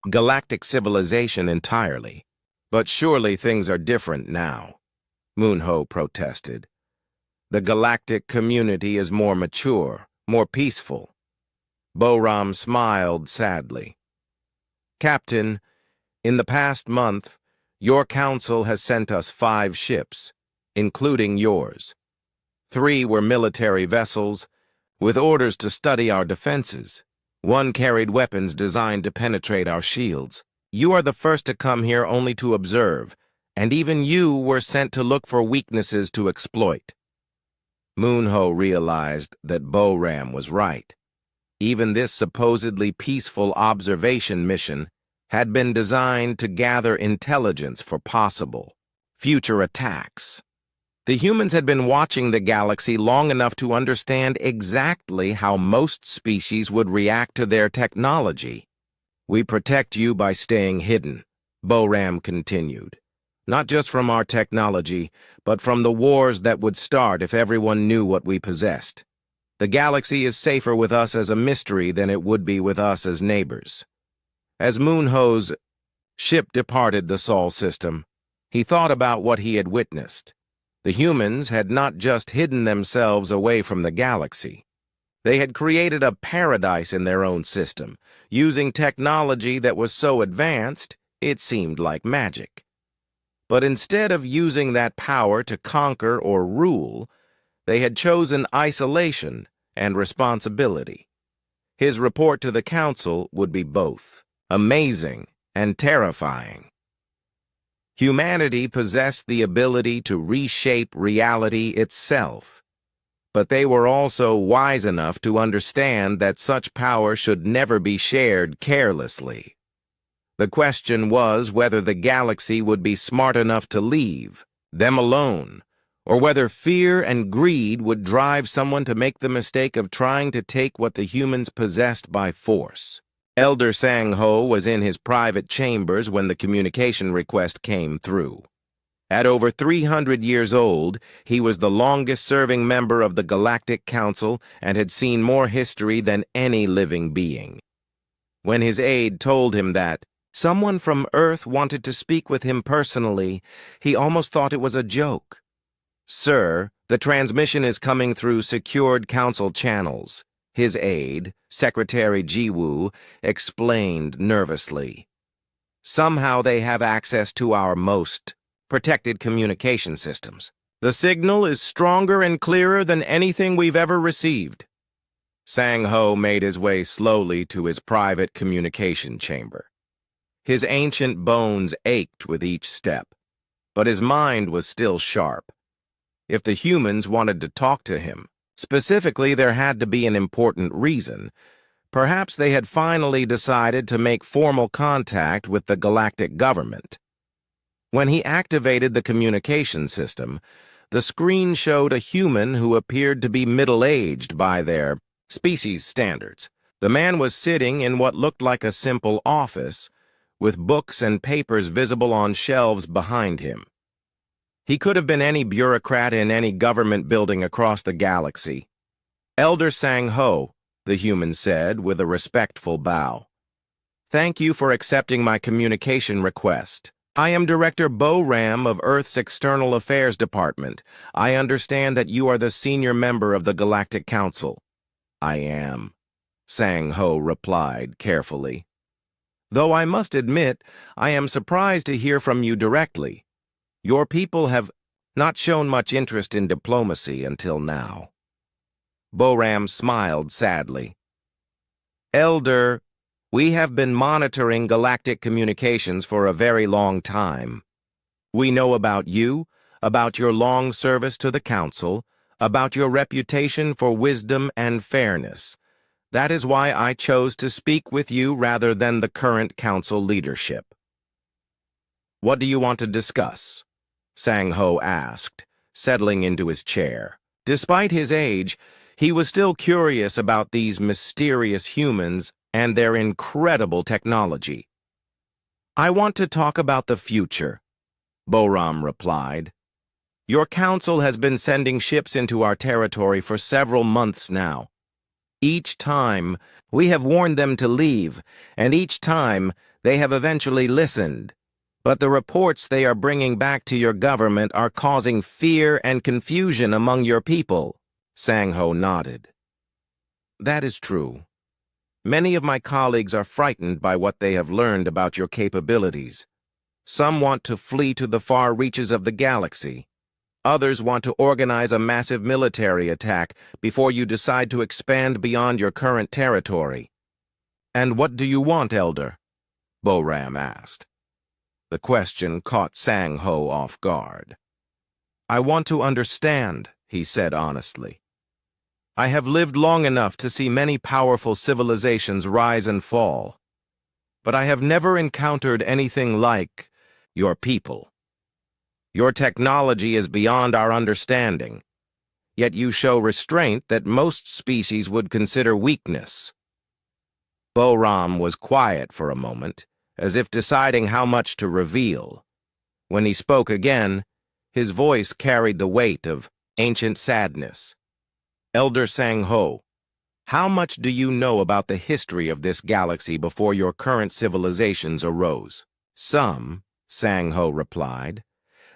galactic civilization entirely. But surely things are different now, Moonho protested. The galactic community is more mature, more peaceful. Boram smiled sadly. Captain, in the past month, your council has sent us 5 ships, including yours. 3 were military vessels, with orders to study our defenses. 1 carried weapons designed to penetrate our shields. You are the first to come here only to observe, and even you were sent to look for weaknesses to exploit. Moonho realized that Boram was right. Even this supposedly peaceful observation mission had been designed to gather intelligence for possible future attacks. The humans had been watching the galaxy long enough to understand exactly how most species would react to their technology. We protect you by staying hidden, Boram continued. Not just from our technology, but from the wars that would start if everyone knew what we possessed. The galaxy is safer with us as a mystery than it would be with us as neighbors. As Moonho's ship departed the Sol system, he thought about what he had witnessed. The humans had not just hidden themselves away from the galaxy. They had created a paradise in their own system, using technology that was so advanced it seemed like magic. But instead of using that power to conquer or rule, they had chosen isolation and responsibility. His report to the council would be both amazing and terrifying. Humanity possessed the ability to reshape reality itself, but they were also wise enough to understand that such power should never be shared carelessly. The question was whether the galaxy would be smart enough to leave them alone, or whether fear and greed would drive someone to make the mistake of trying to take what the humans possessed by force. Elder Sang-Ho was in his private chambers when the communication request came through. At over 300 years old, he was the longest-serving member of the Galactic Council and had seen more history than any living being. When his aide told him that someone from Earth wanted to speak with him personally, he almost thought it was a joke. Sir, the transmission is coming through secured council channels, his aide, Secretary Jiwoo, explained nervously. Somehow they have access to our most protected communication systems. The signal is stronger and clearer than anything we've ever received. Sang-Ho made his way slowly to his private communication chamber. His ancient bones ached with each step, but his mind was still sharp. If the humans wanted to talk to him, specifically there had to be an important reason. Perhaps they had finally decided to make formal contact with the galactic government. When he activated the communication system, the screen showed a human who appeared to be middle-aged by their species standards. The man was sitting in what looked like a simple office, with books and papers visible on shelves behind him. He could have been any bureaucrat in any government building across the galaxy. Elder Sang-ho, the human said with a respectful bow. Thank you for accepting my communication request. I am Director Bo Ram of Earth's External Affairs Department. I understand that you are the senior member of the Galactic Council. I am, Sang-ho replied carefully. Though I must admit, I am surprised to hear from you directly. Your people have not shown much interest in diplomacy until now. Boram smiled sadly. Elder, we have been monitoring galactic communications for a very long time. We know about you, about your long service to the Council, about your reputation for wisdom and fairness. That is why I chose to speak with you rather than the current Council leadership. What do you want to discuss? Sang-ho asked, settling into his chair. Despite his age, he was still curious about these mysterious humans and their incredible technology. I want to talk about the future, Boram replied. Your council has been sending ships into our territory for several months now. Each time, we have warned them to leave, and each time, they have eventually listened. But the reports they are bringing back to your government are causing fear and confusion among your people. Sang-ho nodded. That is true. Many of my colleagues are frightened by what they have learned about your capabilities. Some want to flee to the far reaches of the galaxy. Others want to organize a massive military attack before you decide to expand beyond your current territory. And what do you want, Elder? Boram asked. The question caught Sang-ho off guard. I want to understand, he said honestly. I have lived long enough to see many powerful civilizations rise and fall, but I have never encountered anything like your people. Your technology is beyond our understanding, yet you show restraint that most species would consider weakness. Boram was quiet for a moment, as if deciding how much to reveal. When he spoke again, his voice carried the weight of ancient sadness. Elder Sang-ho, how much do you know about the history of this galaxy before your current civilizations arose? Some, Sang-ho replied.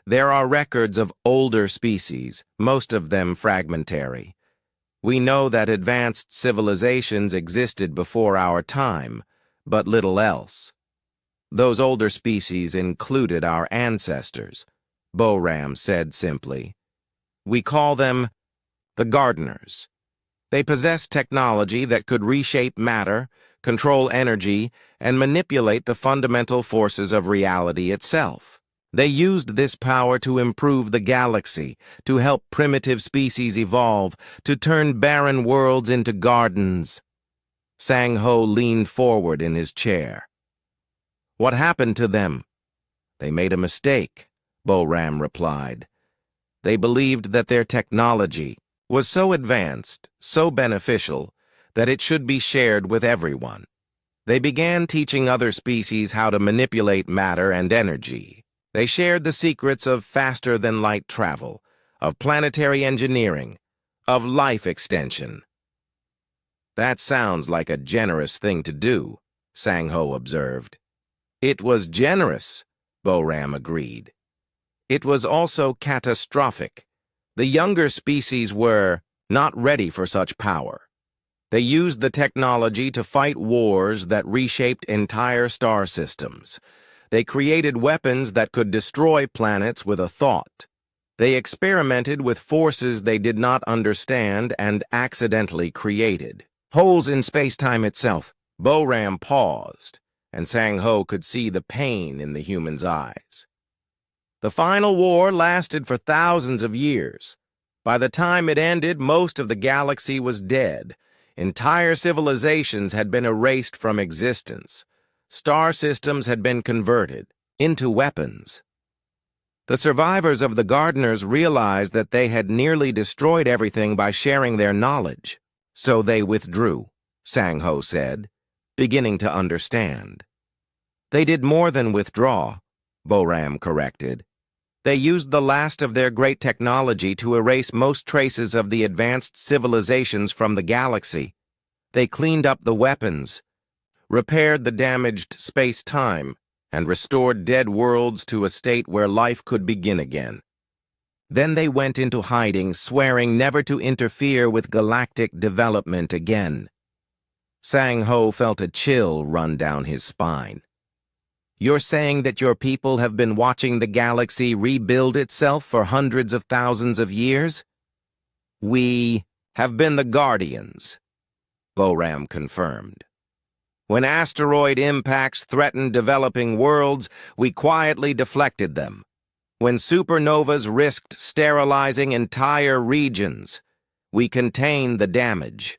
There are records of older species, most of them fragmentary. We know that advanced civilizations existed before our time, but little else. Those older species included our ancestors, Boram said simply. We call them the gardeners. They possess technology that could reshape matter, control energy, and manipulate the fundamental forces of reality itself. They used this power to improve the galaxy, to help primitive species evolve, to turn barren worlds into gardens. Sang-ho leaned forward in his chair. What happened to them? They made a mistake, Boram replied. They believed that their technology was so advanced, so beneficial, that it should be shared with everyone. They began teaching other species how to manipulate matter and energy. They shared the secrets of faster-than-light travel, of planetary engineering, of life extension. That sounds like a generous thing to do, Sang-ho observed. It was generous, Boram agreed. It was also catastrophic. The younger species were not ready for such power. They used the technology to fight wars that reshaped entire star systems. They created weapons that could destroy planets with a thought. They experimented with forces they did not understand and accidentally created. Holes in space-time itself. Boram paused, and Sang-ho could see the pain in the human's eyes. The final war lasted for thousands of years. By the time it ended, most of the galaxy was dead. Entire civilizations had been erased from existence. Star systems had been converted into weapons. The survivors of the gardeners realized that they had nearly destroyed everything by sharing their knowledge. So they withdrew, Sang-ho said, beginning to understand. They did more than withdraw, Boram corrected. They used the last of their great technology to erase most traces of the advanced civilizations from the galaxy. They cleaned up the weapons, repaired the damaged space-time, and restored dead worlds to a state where life could begin again. Then they went into hiding, swearing never to interfere with galactic development again. Sang-Ho felt a chill run down his spine. You're saying that your people have been watching the galaxy rebuild itself for hundreds of thousands of years? We have been the guardians, Boram confirmed. When asteroid impacts threatened developing worlds, we quietly deflected them. When supernovas risked sterilizing entire regions, we contained the damage.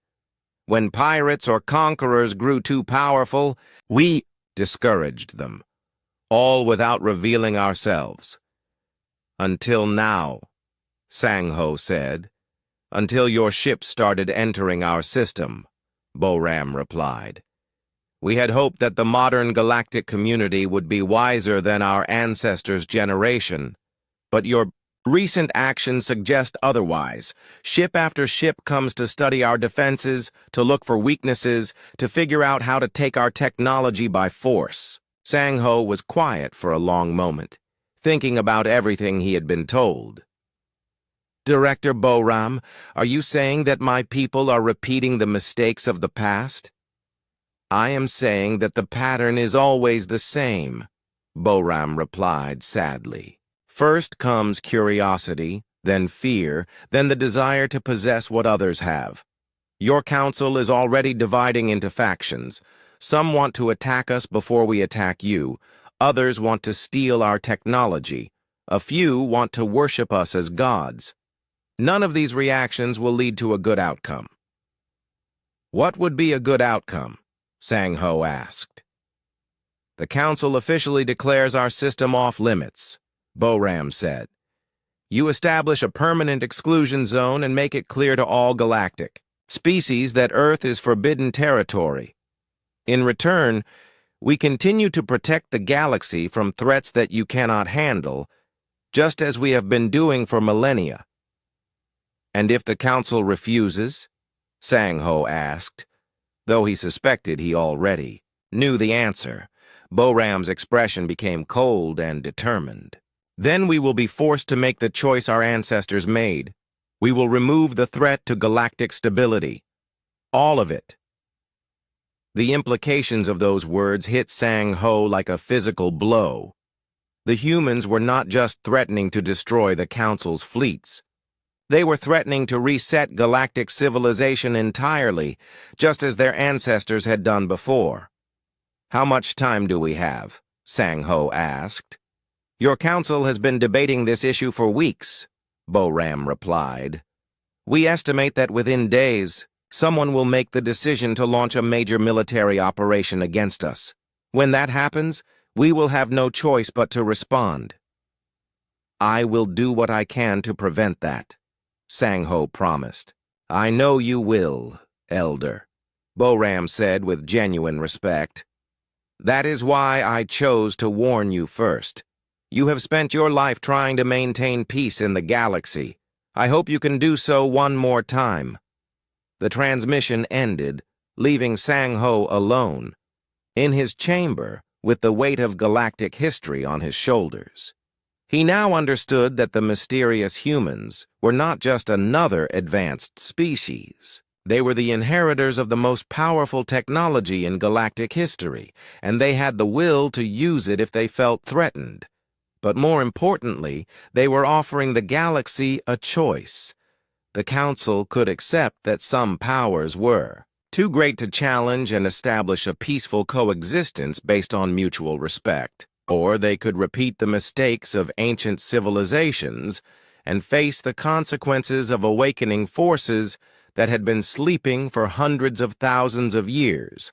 When pirates or conquerors grew too powerful, we discouraged them, all without revealing ourselves. Until now, Sang-Ho said. Until your ship started entering our system, Boram replied. We had hoped that the modern galactic community would be wiser than our ancestors' generation, but your recent actions suggest otherwise. Ship after ship comes to study our defenses, to look for weaknesses, to figure out how to take our technology by force. Sang-Ho was quiet for a long moment, thinking about everything he had been told. Director Boram, are you saying that my people are repeating the mistakes of the past? I am saying that the pattern is always the same, Boram replied sadly. First comes curiosity, then fear, then the desire to possess what others have. Your council is already dividing into factions. Some want to attack us before we attack you. Others want to steal our technology. A few want to worship us as gods. None of these reactions will lead to a good outcome. What would be a good outcome? Sang-Ho asked. The council officially declares our system off limits, Boram said. You establish a permanent exclusion zone and make it clear to all galactic species that Earth is forbidden territory. In return, we continue to protect the galaxy from threats that you cannot handle, just as we have been doing for millennia. And if the council refuses? Sang-Ho asked, though he suspected he already knew the answer. Boram's expression became cold and determined. Then we will be forced to make the choice our ancestors made. We will remove the threat to galactic stability. All of it. The implications of those words hit Sang-Ho like a physical blow. The humans were not just threatening to destroy the Council's fleets. They were threatening to reset galactic civilization entirely, just as their ancestors had done before. How much time do we have? Sang-Ho asked. Your council has been debating this issue for weeks, Boram replied. We estimate that within days, someone will make the decision to launch a major military operation against us. When that happens, we will have no choice but to respond. I will do what I can to prevent that, Sang-Ho promised. I know you will, Elder, Boram said with genuine respect. That is why I chose to warn you first. You have spent your life trying to maintain peace in the galaxy. I hope you can do so one more time. The transmission ended, leaving Sang-Ho alone, in his chamber, with the weight of galactic history on his shoulders. He now understood that the mysterious humans were not just another advanced species. They were the inheritors of the most powerful technology in galactic history, and they had the will to use it if they felt threatened. But more importantly, they were offering the galaxy a choice. The Council could accept that some powers were too great to challenge and establish a peaceful coexistence based on mutual respect. Or they could repeat the mistakes of ancient civilizations and face the consequences of awakening forces that had been sleeping for hundreds of thousands of years.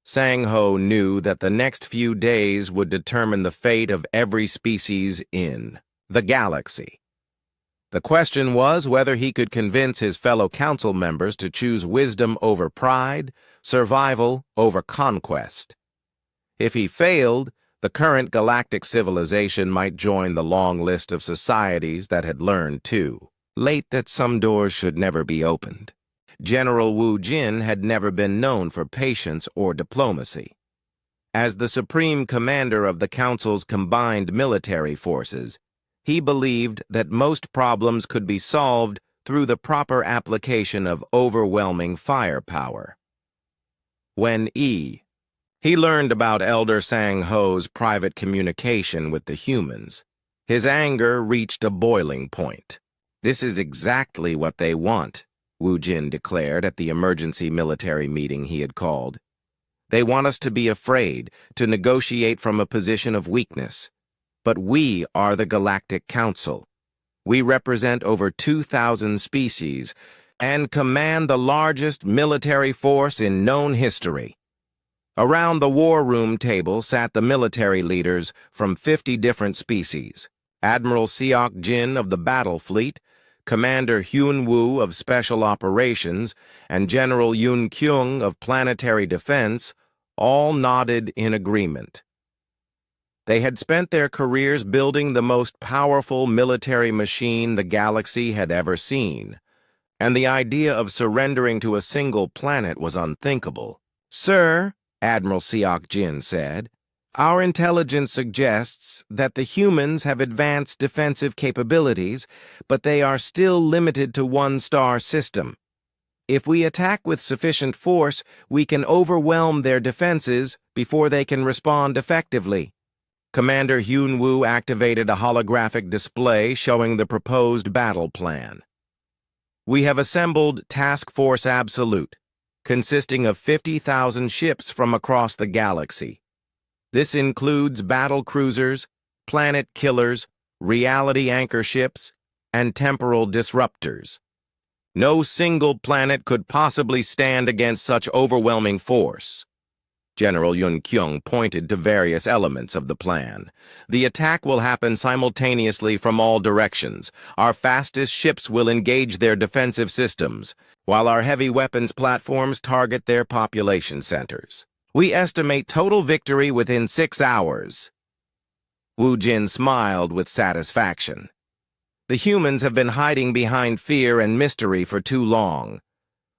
Sang-Ho knew that the next few days would determine the fate of every species in the galaxy. The question was whether he could convince his fellow council members to choose wisdom over pride, survival over conquest. If he failed, The current galactic civilization might join the long list of societies that had learned too late that some doors should never be opened. General Wu Jin had never been known for patience or diplomacy. As the supreme commander of the Council's combined military forces, he believed that most problems could be solved through the proper application of overwhelming firepower. When he learned about Elder Sang-Ho's private communication with the humans, his anger reached a boiling point. "This is exactly what they want," Wu Jin declared at the emergency military meeting he had called. "They want us to be afraid, to negotiate from a position of weakness. But we are the Galactic Council. We represent over 2,000 species and command the largest military force in known history." Around the war room table sat the military leaders from 50 different species. Admiral Seok Jin of the Battle Fleet, Commander Hyun Woo of Special Operations, and General Yoon Kyung of Planetary Defense all nodded in agreement. They had spent their careers building the most powerful military machine the galaxy had ever seen, and the idea of surrendering to a single planet was unthinkable. "Sir," Admiral Seok Jin said, "our intelligence suggests that the humans have advanced defensive capabilities, but they are still limited to one-star system. If we attack with sufficient force, we can overwhelm their defenses before they can respond effectively." Commander Hyun Woo activated a holographic display showing the proposed battle plan. "We have assembled Task Force Absolute, consisting of 50,000 ships from across the galaxy. This includes battle cruisers, planet killers, reality anchor ships, and temporal disruptors. No single planet could possibly stand against such overwhelming force." General Yoon Kyung pointed to various elements of the plan. "The attack will happen simultaneously from all directions. Our fastest ships will engage their defensive systems, while our heavy weapons platforms target their population centers. We estimate total victory within 6 hours." Wu Jin smiled with satisfaction. "The humans have been hiding behind fear and mystery for too long.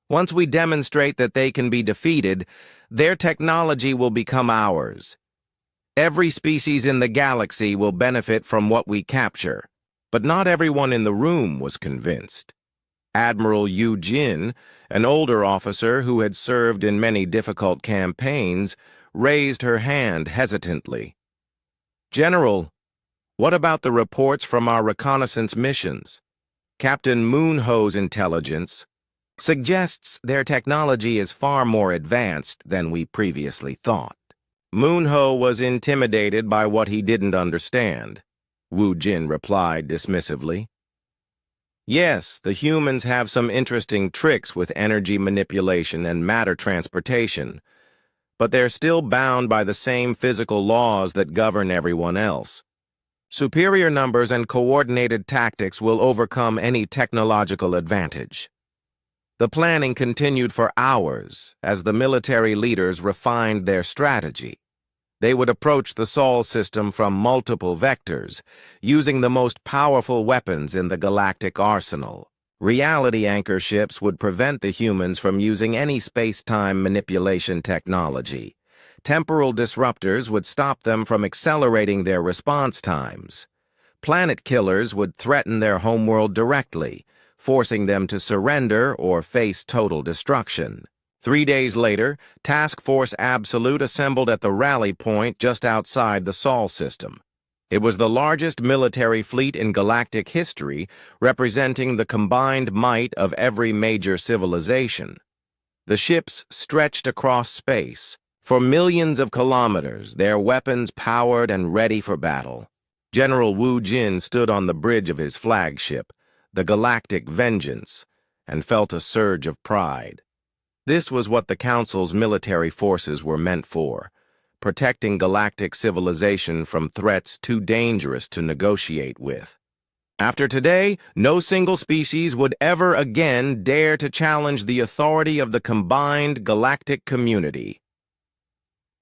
Once we demonstrate that they can be defeated, their technology will become ours. Every species in the galaxy will benefit from what we capture." But not everyone in the room was convinced. Admiral Yu Jin, an older officer who had served in many difficult campaigns, raised her hand hesitantly. "General, what about the reports from our reconnaissance missions? Captain Moon Ho's intelligence suggests their technology is far more advanced than we previously thought." Moon Ho was intimidated by what he didn't understand, Wu Jin replied dismissively. "Yes, the humans have some interesting tricks with energy manipulation and matter transportation, but they're still bound by the same physical laws that govern everyone else. Superior numbers and coordinated tactics will overcome any technological advantage." The planning continued for hours as the military leaders refined their strategy. They would approach the Sol system from multiple vectors, using the most powerful weapons in the galactic arsenal. Reality anchor ships would prevent the humans from using any space-time manipulation technology. Temporal disruptors would stop them from accelerating their response times. Planet killers would threaten their homeworld directly, forcing them to surrender or face total destruction. 3 days later, Task Force Absolute assembled at the rally point just outside the Sol system. It was the largest military fleet in galactic history, representing the combined might of every major civilization. The ships stretched across space. For millions of kilometers, their weapons powered and ready for battle. General Wu Jin stood on the bridge of his flagship, the Galactic Vengeance, and felt a surge of pride. This was what the Council's military forces were meant for, protecting galactic civilization from threats too dangerous to negotiate with. After today, no single species would ever again dare to challenge the authority of the combined galactic community.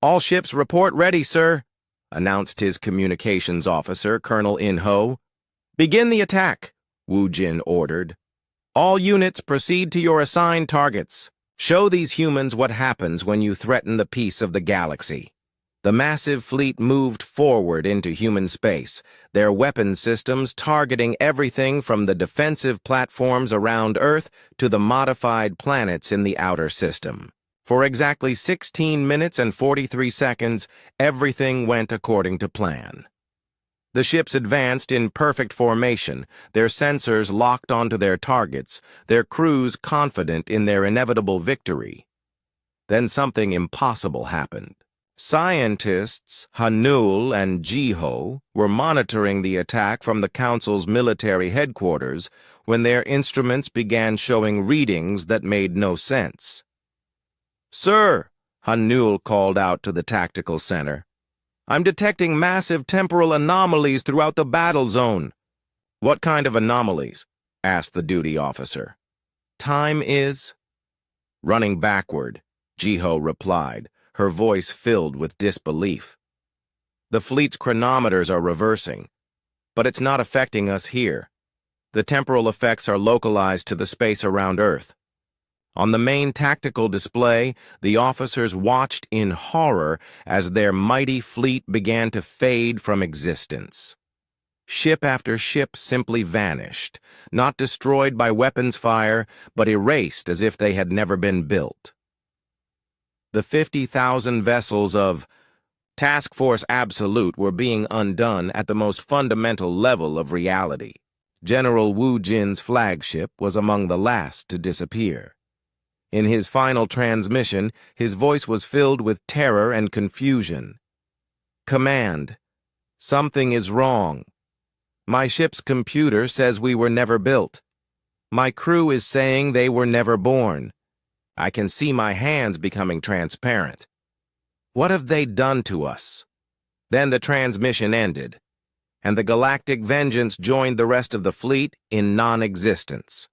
"All ships report ready, sir," announced his communications officer, Colonel In-ho. "Begin the attack," Wu Jin ordered. "All units proceed to your assigned targets. Show these humans what happens when you threaten the peace of the galaxy." The massive fleet moved forward into human space, their weapon systems targeting everything from the defensive platforms around Earth to the modified planets in the outer system. For exactly 16 minutes and 43 seconds, everything went according to plan. The ships advanced in perfect formation, their sensors locked onto their targets, their crews confident in their inevitable victory. Then something impossible happened. Scientists Hanul and Jiho were monitoring the attack from the Council's military headquarters when their instruments began showing readings that made no sense. "Sir," Hanul called out to the tactical center, "I'm detecting massive temporal anomalies throughout the battle zone." "What kind of anomalies?" asked the duty officer. "Time is running backward," Jiho replied, her voice filled with disbelief. "The fleet's chronometers are reversing, but it's not affecting us here. The temporal effects are localized to the space around Earth." On the main tactical display, the officers watched in horror as their mighty fleet began to fade from existence. Ship after ship simply vanished, not destroyed by weapons fire, but erased as if they had never been built. The 50,000 vessels of Task Force Absolute were being undone at the most fundamental level of reality. General Wu Jin's flagship was among the last to disappear. In his final transmission, his voice was filled with terror and confusion. "Command, something is wrong. My ship's computer says we were never built. My crew is saying they were never born. I can see my hands becoming transparent. What have they done to us?" Then the transmission ended, and the Galactic Vengeance joined the rest of the fleet in non-existence.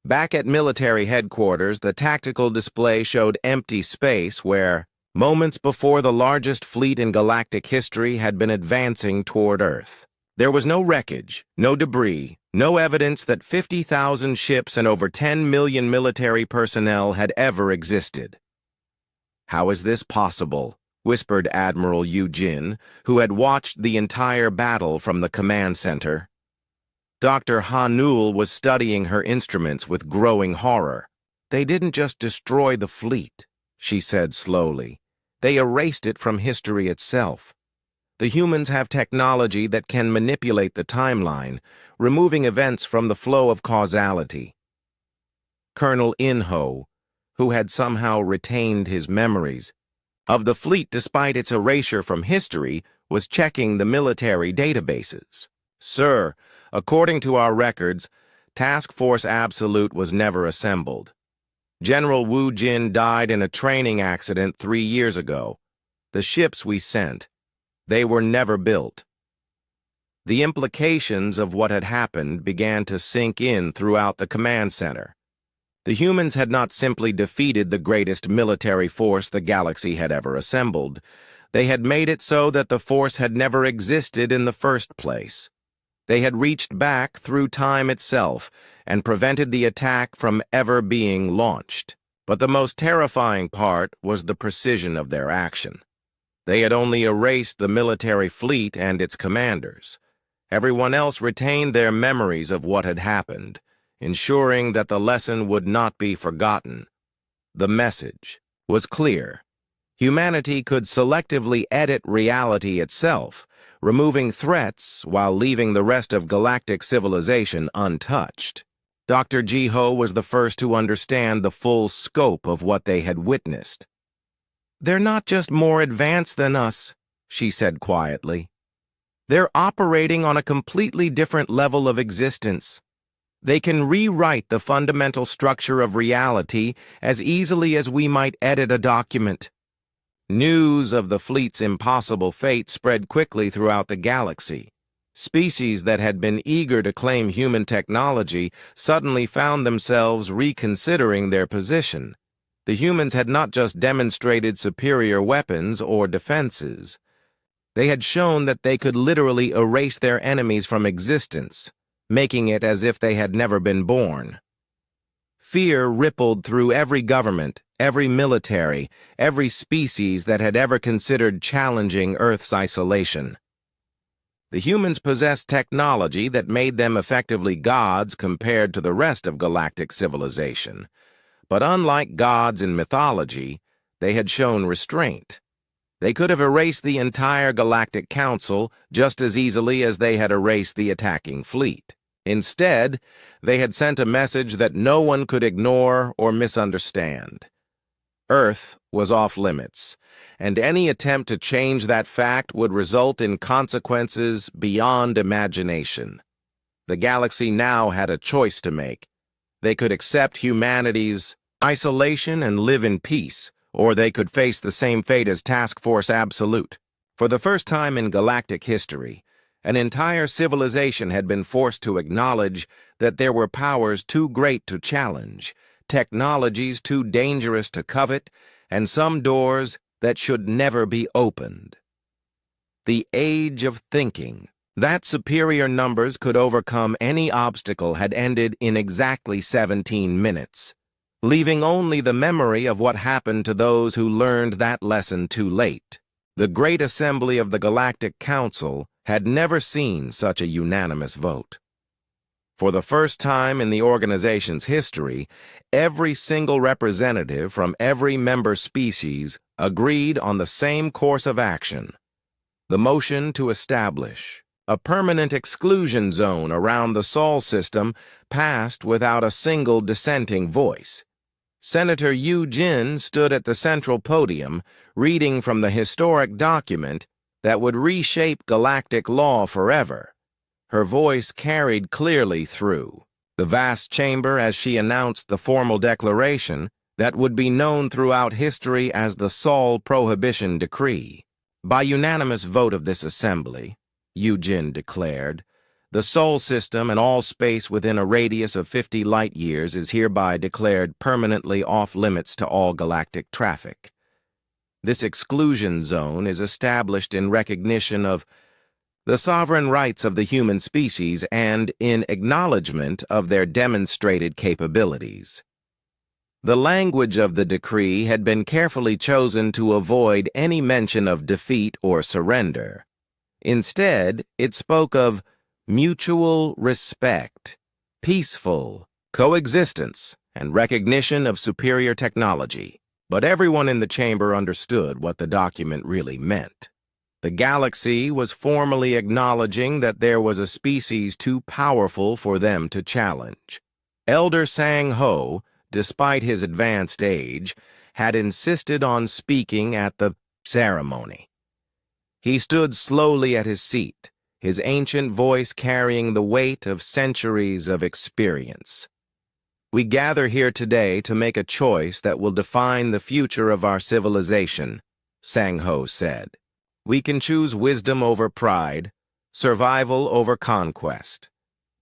Back at military headquarters, the tactical display showed empty space where, moments before, the largest fleet in galactic history had been advancing toward Earth. There was no wreckage, no debris, no evidence that 50,000 ships and over 10 million military personnel had ever existed. "How is this possible?" whispered Admiral Yu Jin, who had watched the entire battle from the command center. Dr. Hanul was studying her instruments with growing horror. "They didn't just destroy the fleet," she said slowly. "They erased it from history itself. The humans have technology that can manipulate the timeline, removing events from the flow of causality." Colonel In-ho, who had somehow retained his memories of the fleet despite its erasure from history, was checking the military databases. "Sir, according to our records, Task Force Absolute was never assembled. General Wu Jin died in a training accident 3 years ago. The ships we sent, they were never built." The implications of what had happened began to sink in throughout the command center. The humans had not simply defeated the greatest military force the galaxy had ever assembled. They had made it so that the force had never existed in the first place. They had reached back through time itself and prevented the attack from ever being launched. But the most terrifying part was the precision of their action. They had only erased the military fleet and its commanders. Everyone else retained their memories of what had happened, ensuring that the lesson would not be forgotten. The message was clear. Humanity could selectively edit reality itself, removing threats while leaving the rest of galactic civilization untouched. Dr. Jiho was the first to understand the full scope of what they had witnessed. "They're not just more advanced than us," she said quietly. "They're operating on a completely different level of existence. They can rewrite the fundamental structure of reality as easily as we might edit a document." News of the fleet's impossible fate spread quickly throughout the galaxy. Species that had been eager to claim human technology suddenly found themselves reconsidering their position. The humans had not just demonstrated superior weapons or defenses. They had shown that they could literally erase their enemies from existence, making it as if they had never been born. Fear rippled through every government, every military, every species that had ever considered challenging Earth's isolation. The humans possessed technology that made them effectively gods compared to the rest of galactic civilization. But unlike gods in mythology, they had shown restraint. They could have erased the entire Galactic Council just as easily as they had erased the attacking fleet. Instead, they had sent a message that no one could ignore or misunderstand. Earth was off limits, and any attempt to change that fact would result in consequences beyond imagination. The galaxy now had a choice to make. They could accept humanity's isolation and live in peace, or they could face the same fate as Task Force Absolute. For the first time in galactic history, an entire civilization had been forced to acknowledge that there were powers too great to challenge, technologies too dangerous to covet, and some doors that should never be opened. The age of thinking, that superior numbers could overcome any obstacle, had ended in exactly 17 minutes, leaving only the memory of what happened to those who learned that lesson too late. The Great Assembly of the Galactic Council had never seen such a unanimous vote. For the first time in the organization's history, every single representative from every member species agreed on the same course of action. The motion to establish a permanent exclusion zone around the Sol system passed without a single dissenting voice. Senator Yu Jin stood at the central podium, reading from the historic document that would reshape galactic law forever. Her voice carried clearly through the vast chamber as she announced the formal declaration that would be known throughout history as the Sol Prohibition Decree. By unanimous vote of this assembly, Yu Jin declared, the Sol system and all space within a radius of 50 light-years is hereby declared permanently off-limits to all galactic traffic. This exclusion zone is established in recognition of the sovereign rights of the human species and in acknowledgement of their demonstrated capabilities. The language of the decree had been carefully chosen to avoid any mention of defeat or surrender. Instead, it spoke of mutual respect, peaceful coexistence, and recognition of superior technology. But everyone in the chamber understood what the document really meant. The galaxy was formally acknowledging that there was a species too powerful for them to challenge. Elder Sang-Ho, despite his advanced age, had insisted on speaking at the ceremony. He stood slowly at his seat, his ancient voice carrying the weight of centuries of experience. We gather here today to make a choice that will define the future of our civilization, Sang-Ho said. We can choose wisdom over pride, survival over conquest,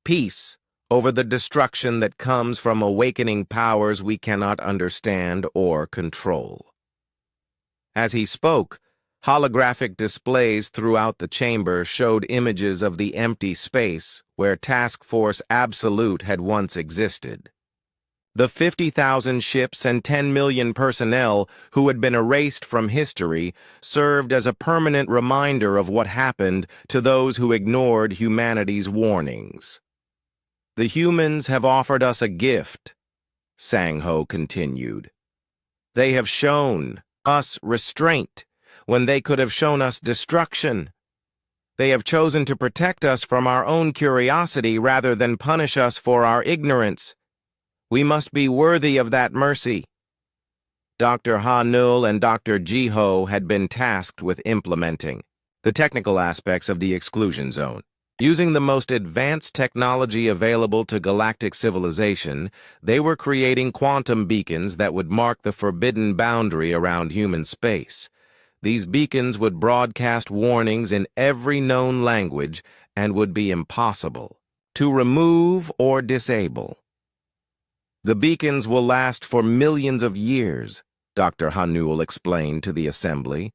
peace over the destruction that comes from awakening powers we cannot understand or control. As he spoke, holographic displays throughout the chamber showed images of the empty space where Task Force Absolute had once existed. The 50,000 ships and 10 million personnel who had been erased from history served as a permanent reminder of what happened to those who ignored humanity's warnings. The humans have offered us a gift, Sang-Ho continued. They have shown us restraint when they could have shown us destruction. They have chosen to protect us from our own curiosity rather than punish us for our ignorance. We must be worthy of that mercy. Dr. Ha-Nul and Dr. Ji-Ho had been tasked with implementing the technical aspects of the exclusion zone. Using the most advanced technology available to galactic civilization, they were creating quantum beacons that would mark the forbidden boundary around human space. These beacons would broadcast warnings in every known language and would be impossible to remove or disable. The beacons will last for millions of years, Dr. Ha-Nul explained to the assembly.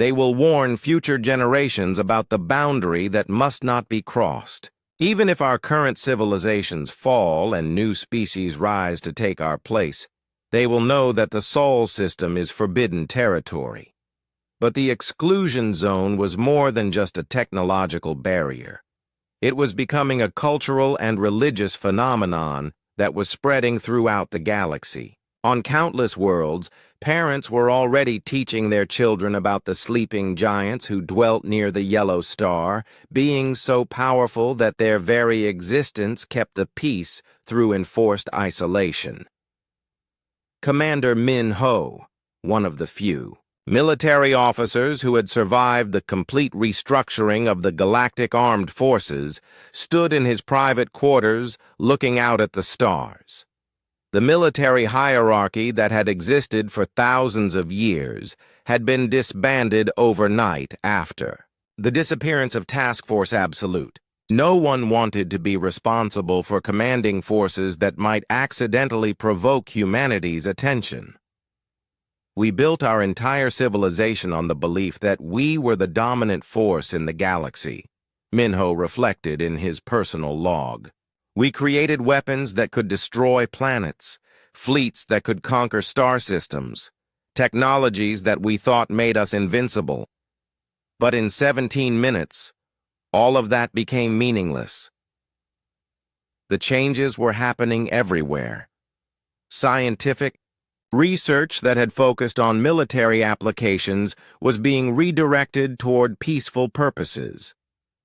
They will warn future generations about the boundary that must not be crossed. Even if our current civilizations fall and new species rise to take our place, they will know that the Sol system is forbidden territory. But the exclusion zone was more than just a technological barrier. It was becoming a cultural and religious phenomenon that was spreading throughout the galaxy. On countless worlds, parents were already teaching their children about the sleeping giants who dwelt near the yellow star, beings so powerful that their very existence kept the peace through enforced isolation. Commander Min Ho, one of the few military officers who had survived the complete restructuring of the Galactic Armed Forces, stood in his private quarters looking out at the stars. The military hierarchy that had existed for thousands of years had been disbanded overnight after the disappearance of Task Force Absolute. No one wanted to be responsible for commanding forces that might accidentally provoke humanity's attention. We built our entire civilization on the belief that we were the dominant force in the galaxy, Minho reflected in his personal log. We created weapons that could destroy planets, fleets that could conquer star systems, technologies that we thought made us invincible. But in 17 minutes, all of that became meaningless. The changes were happening everywhere. Scientific research that had focused on military applications was being redirected toward peaceful purposes.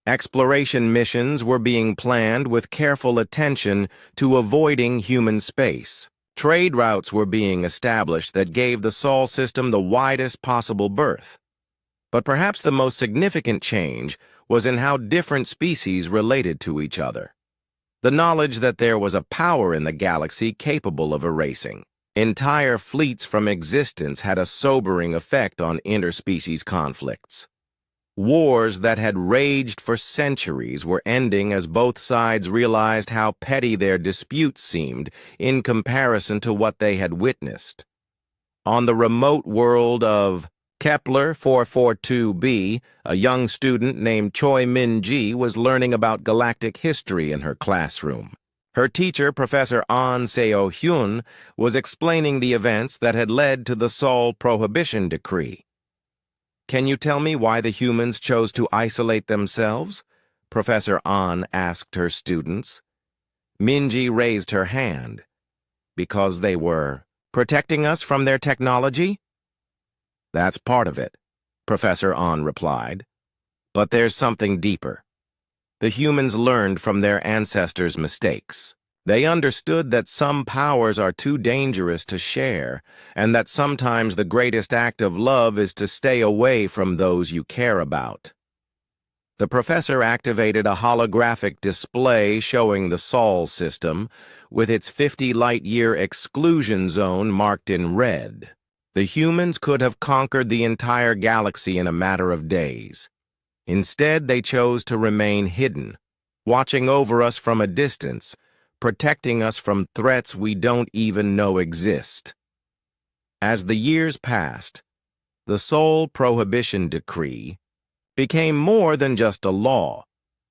Exploration missions were being planned with careful attention to avoiding human space. Trade routes were being established that gave the Sol system the widest possible berth. But perhaps the most significant change was in how different species related to each other. The knowledge that there was a power in the galaxy capable of erasing entire fleets from existence had a sobering effect on interspecies conflicts. Wars that had raged for centuries were ending as both sides realized how petty their disputes seemed in comparison to what they had witnessed. On the remote world of Kepler 442b, a young student named Choi Min-ji was learning about galactic history in her classroom. Her teacher, Professor An Seo-hyun, was explaining the events that had led to the Sol Prohibition Decree. "Can you tell me why the humans chose to isolate themselves?" Professor An asked her students. Minji raised her hand. "Because they were protecting us from their technology?" "That's part of it," Professor An replied. "But there's something deeper. The humans learned from their ancestors' mistakes. They understood that some powers are too dangerous to share, and that sometimes the greatest act of love is to stay away from those you care about." The professor activated a holographic display showing the Sol system, with its 50 light-year exclusion zone marked in red. The humans could have conquered the entire galaxy in a matter of days. Instead, they chose to remain hidden, watching over us from a distance, protecting us from threats we don't even know exist. As the years passed, the Sol Prohibition Decree became more than just a law.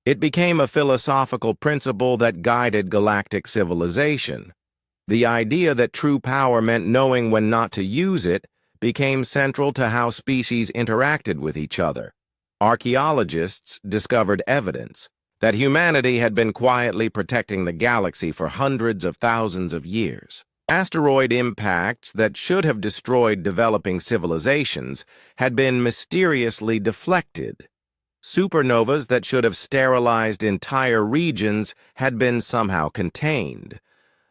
It became a philosophical principle that guided galactic civilization. The idea that true power meant knowing when not to use it became central to how species interacted with each other. Archaeologists discovered evidence that humanity had been quietly protecting the galaxy for hundreds of thousands of years. Asteroid impacts that should have destroyed developing civilizations had been mysteriously deflected. Supernovas that should have sterilized entire regions had been somehow contained.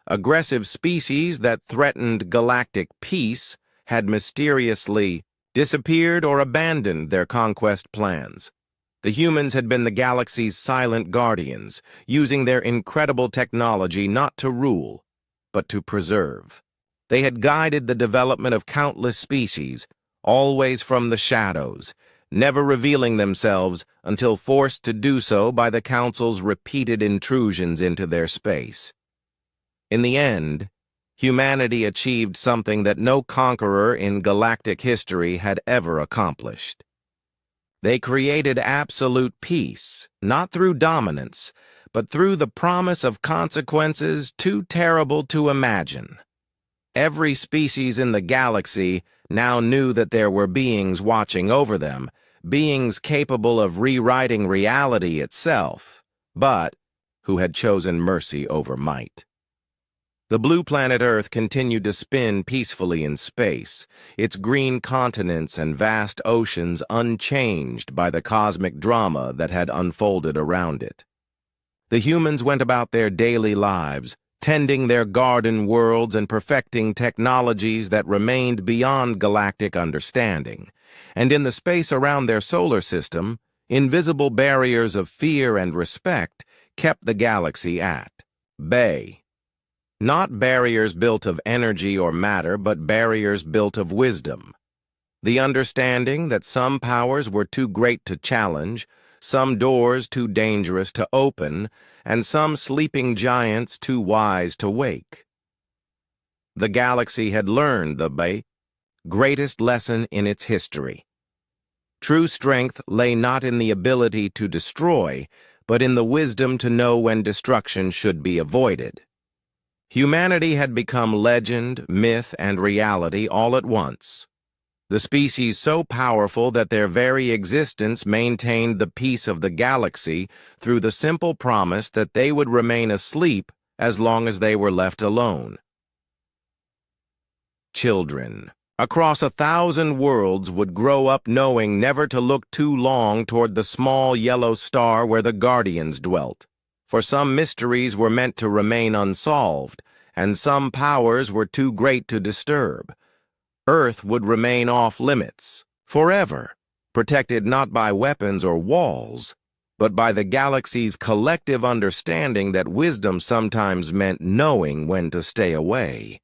Aggressive species that threatened galactic peace had mysteriously disappeared or abandoned their conquest plans. The humans had been the galaxy's silent guardians, using their incredible technology not to rule, but to preserve. They had guided the development of countless species, always from the shadows, never revealing themselves until forced to do so by the Council's repeated intrusions into their space. In the end, humanity achieved something that no conqueror in galactic history had ever accomplished. They created absolute peace, not through dominance, but through the promise of consequences too terrible to imagine. Every species in the galaxy now knew that there were beings watching over them, beings capable of rewriting reality itself, but who had chosen mercy over might. The blue planet Earth continued to spin peacefully in space, its green continents and vast oceans unchanged by the cosmic drama that had unfolded around it. The humans went about their daily lives, tending their garden worlds and perfecting technologies that remained beyond galactic understanding. And in the space around their solar system, invisible barriers of fear and respect kept the galaxy at bay. Not barriers built of energy or matter, but barriers built of wisdom. The understanding that some powers were too great to challenge, some doors too dangerous to open, and some sleeping giants too wise to wake. The galaxy had learned the greatest lesson in its history. True strength lay not in the ability to destroy, but in the wisdom to know when destruction should be avoided. Humanity had become legend, myth, and reality all at once. The species so powerful that their very existence maintained the peace of the galaxy through the simple promise that they would remain asleep as long as they were left alone. Children, across 1,000 worlds, would grow up knowing never to look too long toward the small yellow star where the guardians dwelt. For some mysteries were meant to remain unsolved, and some powers were too great to disturb. Earth would remain off-limits, forever, protected not by weapons or walls, but by the galaxy's collective understanding that wisdom sometimes meant knowing when to stay away.